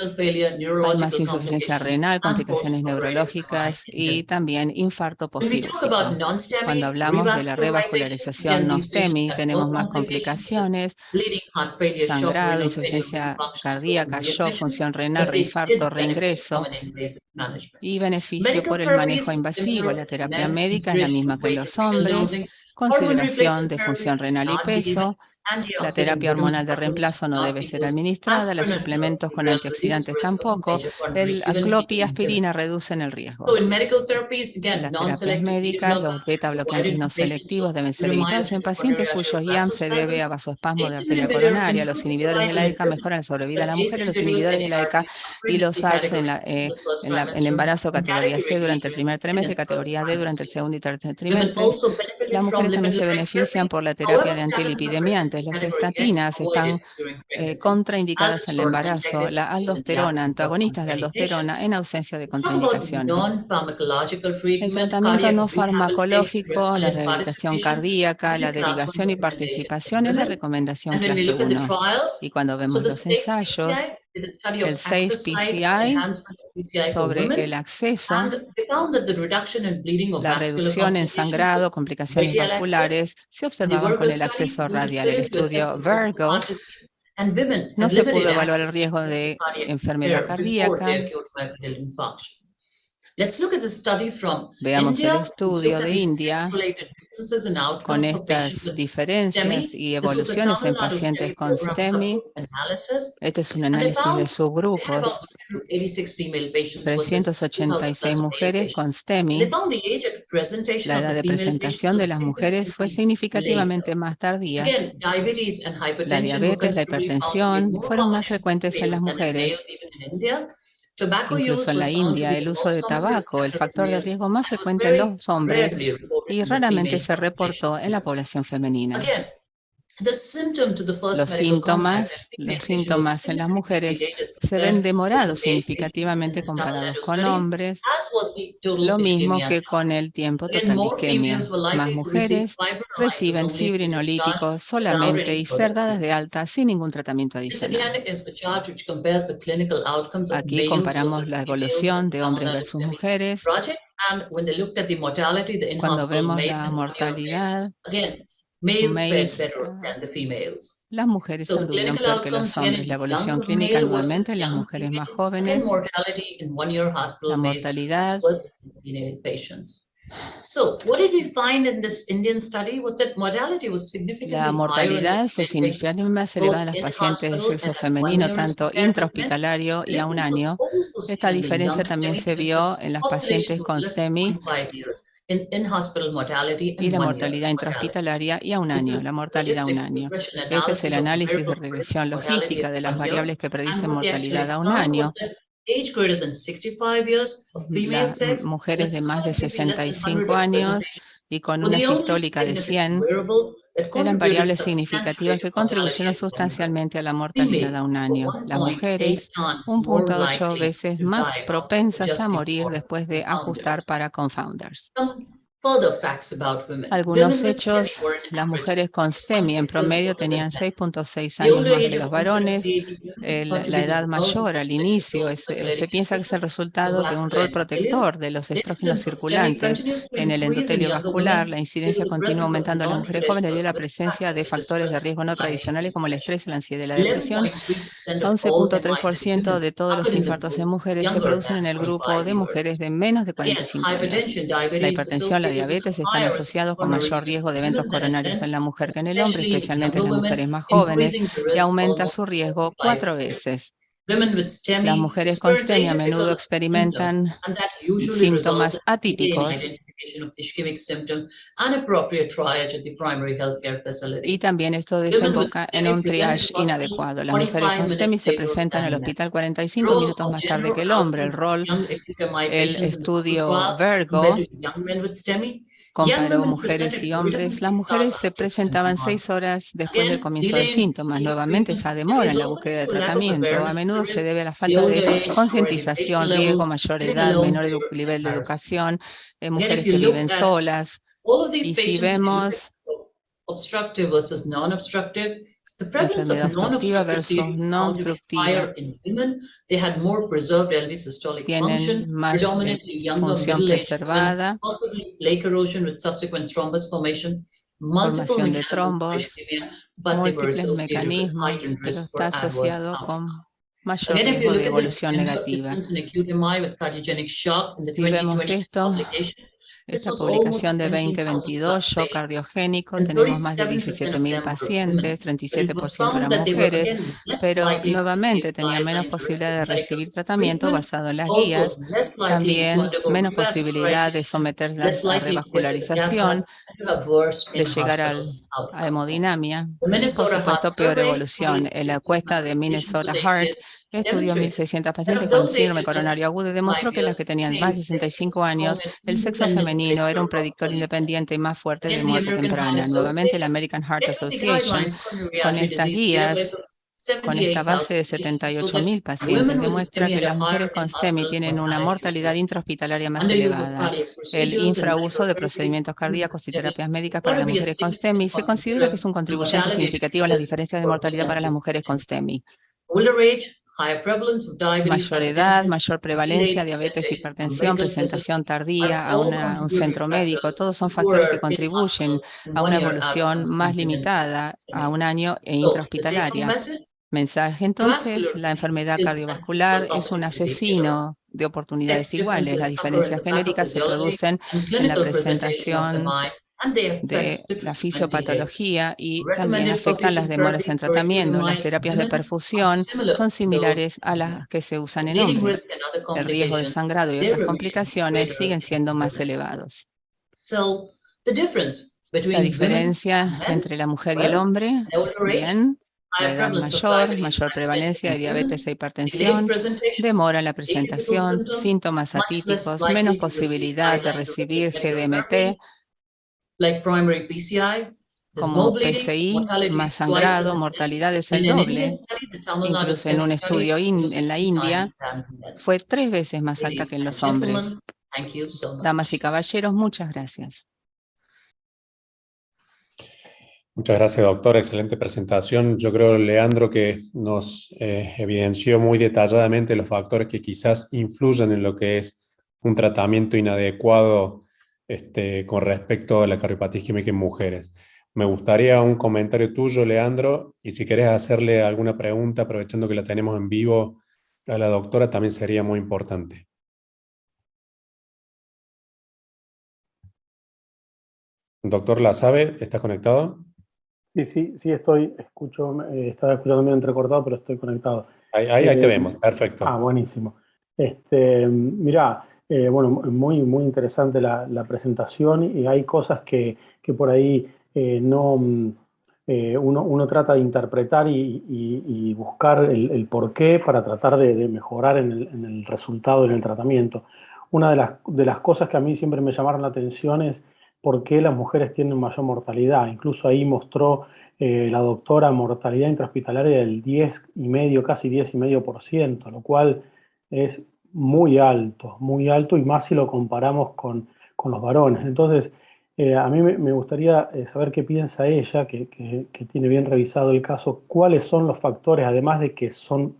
más insuficiencia renal, complicaciones neurológicas y también infarto postquirúrgico. Cuando hablamos de la revascularización no STEMI, tenemos más complicaciones, sangrado, insuficiencia cardíaca, shock, función renal, reinfarto, reingreso y beneficio por el manejo invasivo. La terapia médica es la misma que en los hombres, consideración de función renal y peso. La terapia hormonal de reemplazo no debe ser administrada, los suplementos con antioxidantes tampoco. El clopiaspirina reducen el riesgo. Las terapias médicas, los beta bloqueantes no selectivos deben ser evitados en pacientes cuyos IAM se debe a vasoespasmo de arteria coronaria. Los inhibidores de la ECA mejoran la sobrevida de la mujer. Los inhibidores de la ECA y los ARS en el embarazo categoría C durante el primer trimestre, categoría D durante el segundo y tercer trimestre. Las mujeres también se benefician por la terapia de antilipidemiantes. Las estatinas están contraindicadas en el embarazo. La aldosterona, antagonistas de aldosterona en ausencia de contraindicación. El tratamiento no farmacológico, la rehabilitación cardíaca, la derivación y participación es la recomendación clase 1. Y cuando vemos los ensayos, el SAFE-PCI sobre el acceso, la reducción en sangrado, complicaciones vasculares, se observaban con el acceso radial. El estudio Virgo no se pudo evaluar el riesgo de enfermedad cardíaca. Veamos el estudio de India con estas diferencias y evoluciones en pacientes con STEMI. Este es un análisis de subgrupos. 386 mujeres con STEMI. La edad de presentación de las mujeres fue significativamente más tardía. La diabetes, la hipertensión fueron más frecuentes en las mujeres. Incluso en la India, el uso de tabaco, el factor de riesgo más frecuente en los hombres y raramente se reportó en la población femenina. Los síntomas en las mujeres se ven demorados significativamente comparados con hombres, lo mismo que con el tiempo total de isquemia. Más mujeres reciben fibrinolíticos solamente y ser dadas de alta sin ningún tratamiento adicional. Aquí comparamos la evolución de hombres versus mujeres. Cuando vemos la mortalidad, las mujeres anduvieron peor que los hombres. La evolución clínica nuevamente en las mujeres más jóvenes, la mortalidad. La mortalidad fue significativamente más elevada en las pacientes de sexo femenino, tanto intrahospitalario y a un año. Esta diferencia también se vio en las pacientes con STEMI y la mortalidad intrahospitalaria y a un año, la mortalidad a un año. Este es el análisis de regresión logística de las variables que predicen mortalidad a un año. Las mujeres de más de 65 años y con una sistólica de 100 eran variables significativas que contribuyeron sustancialmente a la mortalidad a un año. Las mujeres, 1.8 veces más propensas a morir después de ajustar para confounders. Algunos hechos, las mujeres con STEMI en promedio tenían 6.6 años más que los varones. La edad mayor al inicio se piensa que es el resultado de un rol protector de los estrógenos circulantes en el endotelio vascular. La incidencia continúa aumentando en las mujeres jóvenes debido a la presencia de factores de riesgo no tradicionales como el estrés, la ansiedad y la depresión. 11.3% de todos los infartos en mujeres se producen en el grupo de mujeres de menos de 45 años. La hipertensión, la diabetes están asociados con mayor riesgo de eventos coronarios en la mujer que en el hombre, especialmente en las mujeres más jóvenes, y aumenta su riesgo 4 veces. Las mujeres con STEMI a menudo experimentan síntomas atípicos y también esto desemboca en un triage inadecuado. Las mujeres con STEMI se presentan al hospital 45 minutos más tarde que el hombre. El estudio Virgo comparó mujeres y hombres. Las mujeres se presentaban 6 horas después del comienzo de síntomas. Nuevamente, esa demora en la búsqueda de tratamiento a menudo se debe a la falta de concientización, riesgo, mayor edad, menor nivel de educación, mujeres que viven solas. Y si vemos enfermedad obstructiva versus no obstructiva, tienen más función preservada, formación de trombos, múltiples mecanismos, pero está asociado con mayor riesgo de evolución negativa. Si vemos esto, esta publicación de 2022, shock cardiogénico, tenemos más de 17.000 pacientes, 37% eran mujeres, pero nuevamente tenían menos posibilidad de recibir tratamiento basado en las guías, también menos posibilidad de someterlas a revascularización, de llegar a hemodinamia, y por supuesto peor evolución. En la encuesta de Minnesota Heart estudió 1.600 pacientes con síndrome coronario agudo y demostró que las que tenían más de 65 años, el sexo femenino era un predictor independiente y más fuerte de muerte temprana. Nuevamente, la American Heart Association, con estas guías, con esta base de 78.000 pacientes, demuestra que las mujeres con STEMI tienen una mortalidad intrahospitalaria más elevada. El infrauso de procedimientos cardíacos y terapias médicas para las mujeres con STEMI se considera que es un contribuyente significativo a las diferencias de mortalidad para las mujeres con STEMI. Mayor edad, mayor prevalencia, diabetes, hipertensión, presentación tardía a un centro médico, todos son factores que contribuyen a una evolución más limitada a un año e intrahospitalaria. Mensaje, entonces, la enfermedad cardiovascular es un asesino de oportunidades iguales. Las diferencias genéricas se producen en la presentación de la fisiopatología y también afectan las demoras en tratamiento. Las terapias de perfusión son similares a las que se usan en hombres. El riesgo de sangrado y otras complicaciones siguen siendo más elevados. La diferencia entre la mujer y el hombre, bien, la edad mayor prevalencia de diabetes e hipertensión, demora en la presentación, síntomas atípicos, menos posibilidad de recibir GDMT, como PCI, más sangrado, mortalidad es el doble. Incluso en un estudio en la India fue 3 veces más alta que en los hombres. Damas y caballeros, muchas gracias. Muchas gracias, doctor. Excelente presentación. Yo creo, Leandro, que nos evidenció muy detalladamente los factores que quizás influyen en lo que es un tratamiento inadecuado con respecto a la cardiopatía isquémica en mujeres. Me gustaría un comentario tuyo, Leandro, y si querés hacerle alguna pregunta, aprovechando que la tenemos en vivo a la doctora, también sería muy importante. Doctor Lasabe, ¿está conectado? Sí, estaba escuchando medio entrecortado, pero estoy conectado. Ahí te vemos, perfecto. Buenísimo. Mirá, bueno, muy interesante la presentación y hay cosas que por ahí uno trata de interpretar y buscar el porqué para tratar de mejorar en el resultado, en el tratamiento. Una de las cosas que a mí siempre me llamaron la atención es por qué las mujeres tienen mayor mortalidad. Incluso ahí mostró la doctora mortalidad intrahospitalaria del 10,5%, casi 10,5%, lo cual es muy alto y más si lo comparamos con los varones. Entonces, a mí me gustaría saber qué piensa ella, que tiene bien revisado el caso, cuáles son los factores, además de que son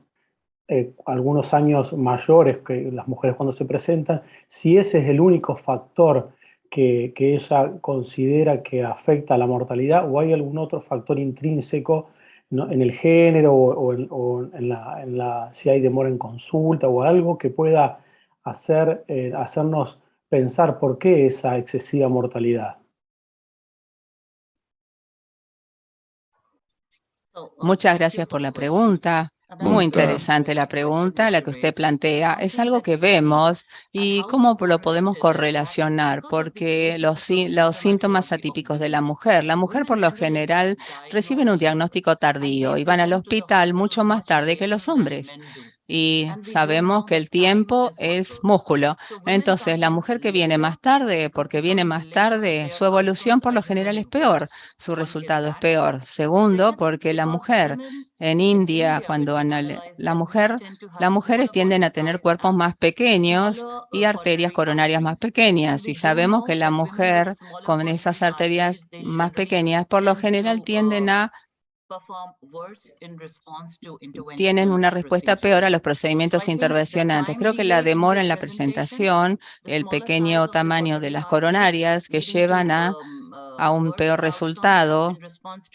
algunos años mayores que las mujeres cuando se presentan, si ese es el único factor que ella considera que afecta a la mortalidad, o hay algún otro factor intrínseco, ¿no?, en el género o si hay demora en consulta o algo que pueda hacernos pensar por qué esa excesiva mortalidad. Muchas gracias por la pregunta. Muy interesante la pregunta, la que usted plantea. Es algo que vemos y cómo lo podemos correlacionar, porque los síntomas atípicos de la mujer por lo general reciben un diagnóstico tardío y van al hospital mucho más tarde que los hombres. Y sabemos que el tiempo es músculo. Entonces, la mujer que viene más tarde, porque viene más tarde, su evolución por lo general es peor, su resultado es peor. Segundo, porque la mujer en India, las mujeres tienden a tener cuerpos más pequeños y arterias coronarias más pequeñas. Y sabemos que la mujer con esas arterias más pequeñas, por lo general tienen una respuesta peor a los procedimientos intervencionantes. Creo que la demora en la presentación, el pequeño tamaño de las coronarias que llevan a un peor resultado,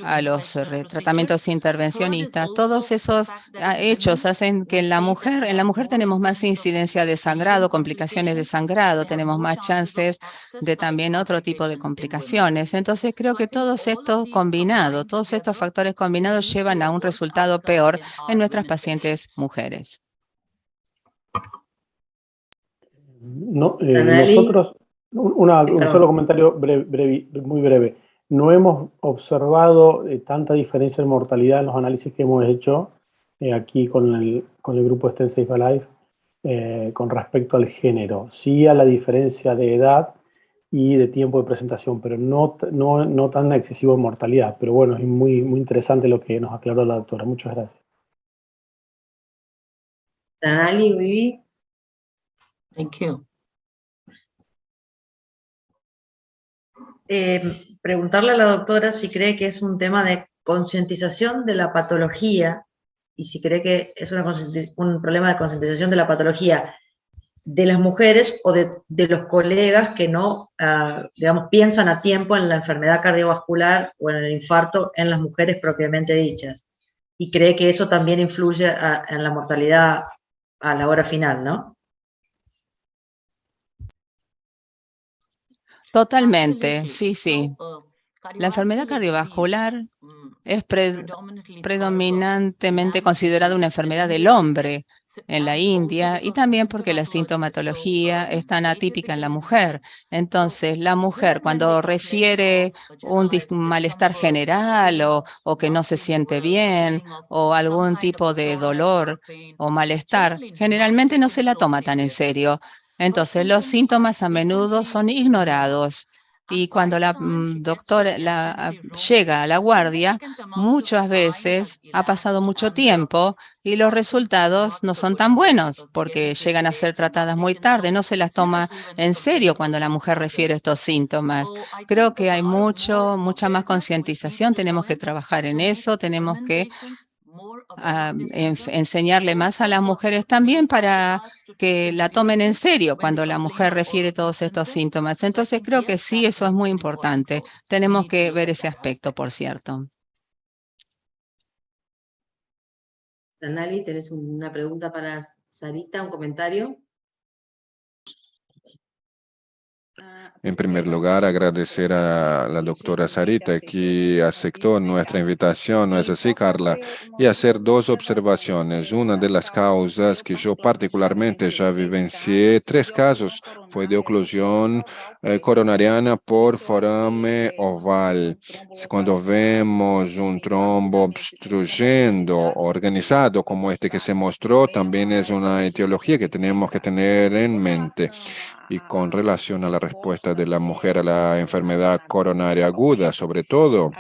a los tratamientos intervencionistas, todos esos hechos hacen que en la mujer tenemos más incidencia de sangrado, complicaciones de sangrado, tenemos más chances de también otro tipo de complicaciones. Entonces creo que todos estos factores combinados llevan a un resultado peor en nuestras pacientes mujeres. Nosotros, un solo comentario muy breve. No hemos observado tanta diferencia en mortalidad en los análisis que hemos hecho aquí con el grupo Stem Safe Alive con respecto al género. Sí a la diferencia de edad y de tiempo de presentación, pero no tan excesivo en mortalidad. Pero bueno, es muy interesante lo que nos aclaró la doctora. Muchas gracias. Danali, Vivi. Thank you. Preguntarle a la doctora si cree que es un tema de concientización de la patología y si cree que es un problema de concientización de la patología de las mujeres o de los colegas que no, digamos, piensan a tiempo en la enfermedad cardiovascular o en el infarto en las mujeres propiamente dichas. Y cree que eso también influye en la mortalidad a la hora final, ¿no? Totalmente, sí. La enfermedad cardiovascular es predominantemente considerada una enfermedad del hombre en la India y también porque la sintomatología es tan atípica en la mujer. Entonces, la mujer cuando refiere un malestar general o que no se siente bien o algún tipo de dolor o malestar, generalmente no se la toma tan en serio. Entonces, los síntomas a menudo son ignorados. Y cuando la doctora llega a la guardia, muchas veces ha pasado mucho tiempo y los resultados no son tan buenos porque llegan a ser tratadas muy tarde, no se las toma en serio cuando la mujer refiere estos síntomas. Creo que hay mucha más concientización, tenemos que trabajar en eso, tenemos que enseñarle más a las mujeres también para que la tomen en serio cuando la mujer refiere todos estos síntomas. Entonces creo que sí, eso es muy importante. Tenemos que ver ese aspecto, por cierto. Danali, ¿tenés una pregunta para Sarita, un comentario? En primer lugar, agradecer a la doctora Sarita que aceptó nuestra invitación, ¿no es así, Carla? Y hacer dos observaciones. Una de las causas que yo particularmente ya vivencié, 3 casos, fue de oclusión coronariana por forame oval. Cuando vemos un trombo obstruyendo organizado como este que se mostró, también es una etiología que tenemos que tener en mente. Y con relación a la respuesta de la mujer a la enfermedad coronaria aguda, sobre todo,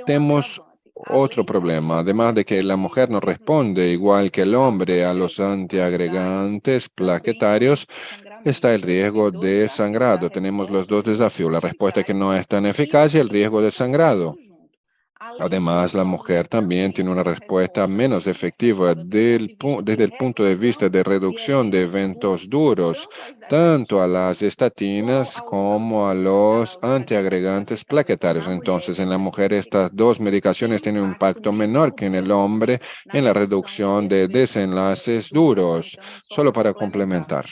tenemos otro problema. Además de que la mujer no responde igual que el hombre a los antiagregantes plaquetarios, está el riesgo de sangrado. Tenemos los dos desafíos, la respuesta que no es tan eficaz y el riesgo de sangrado. Además, la mujer también tiene una respuesta menos efectiva desde el punto de vista de reducción de eventos duros, tanto a las estatinas como a los antiagregantes plaquetarios. Entonces, en la mujer estas dos medicaciones tienen un impacto menor que en el hombre en la reducción de desenlaces duros. Solo para complementar.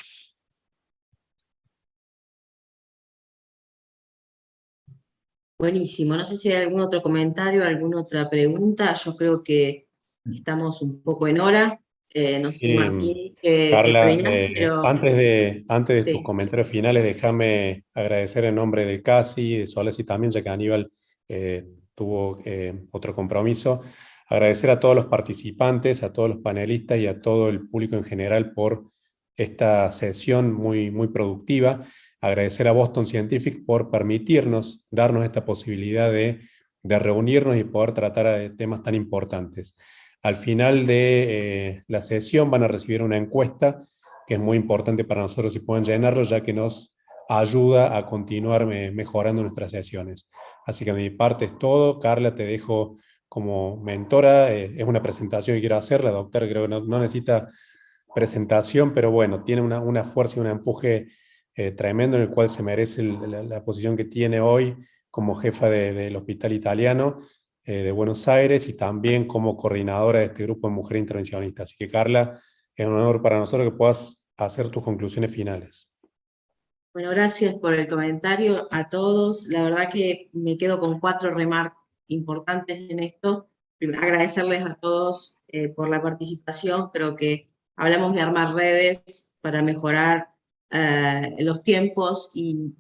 Buenísimo. No sé si hay algún otro comentario, alguna otra pregunta. Yo creo que estamos un poco en hora. No sé, Sí, Martín, Carla, pero antes de tus sí. comentarios finales, déjame agradecer en nombre de CASI, de Solasi también, ya que Aníbal tuvo otro compromiso. Agradecer a todos los participantes, a todos los panelistas y a todo el público en general por esta sesión muy, muy productiva. Agradecer a Boston Scientific por permitirnos, darnos esta posibilidad de reunirnos y poder tratar temas tan importantes. Al final de la sesión van a recibir una encuesta que es muy importante para nosotros si pueden llenarlo, ya que nos ayuda a continuar mejorando nuestras sesiones. Así que de mi parte es todo. Carla, te dejo como mentora. Es una presentación que quiero hacer. La doctora creo que no necesita presentación, pero bueno, tiene una fuerza y un empuje tremendo en el cual se merece la posición que tiene hoy como jefa del Hospital Italiano de Buenos Aires y también como coordinadora de este grupo de mujeres intervencionistas. Así que Carla, es un honor para nosotros que puedas hacer tus conclusiones finales. Bueno, gracias por el comentario a todos. La verdad que me quedo con 4 remarcas importantes en esto. Primero, agradecerles a todos por la participación. Creo que hablamos de armar redes para mejorar los tiempos y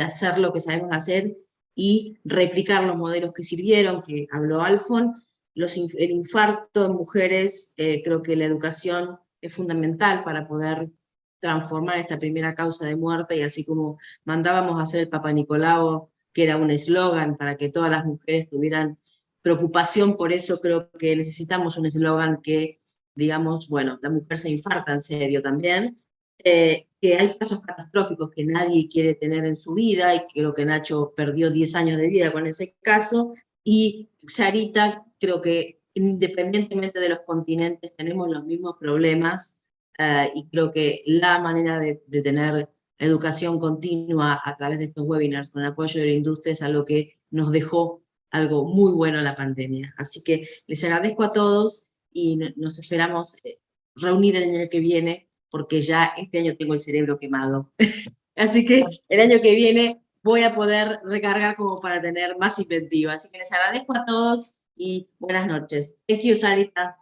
hacer lo que sabemos hacer y replicar los modelos que sirvieron, que habló Alfon. El infarto en mujeres, creo que la educación es fundamental para poder transformar esta primera causa de muerte, y así como mandábamos a hacer el Papa Nicolau, que era un eslogan para que todas las mujeres tuvieran preocupación por eso, creo que necesitamos un eslogan que, digamos, bueno, la mujer se infarta en serio también, que hay casos catastróficos que nadie quiere tener en su vida, y creo que Nacho perdió 10 años de vida con ese caso, y Sarita, creo que independientemente de los continentes tenemos los mismos problemas, y creo que la manera de tener educación continua a través de estos webinars con apoyo de la industria es algo que nos dejó algo muy bueno en la pandemia. Así que les agradezco a todos y nos esperamos reunir el año que viene, porque ya este año tengo el cerebro quemado. Así que el año que viene voy a poder recargar como para tener más inventiva. Así que les agradezco a todos y buenas noches. Thank you, Sarita.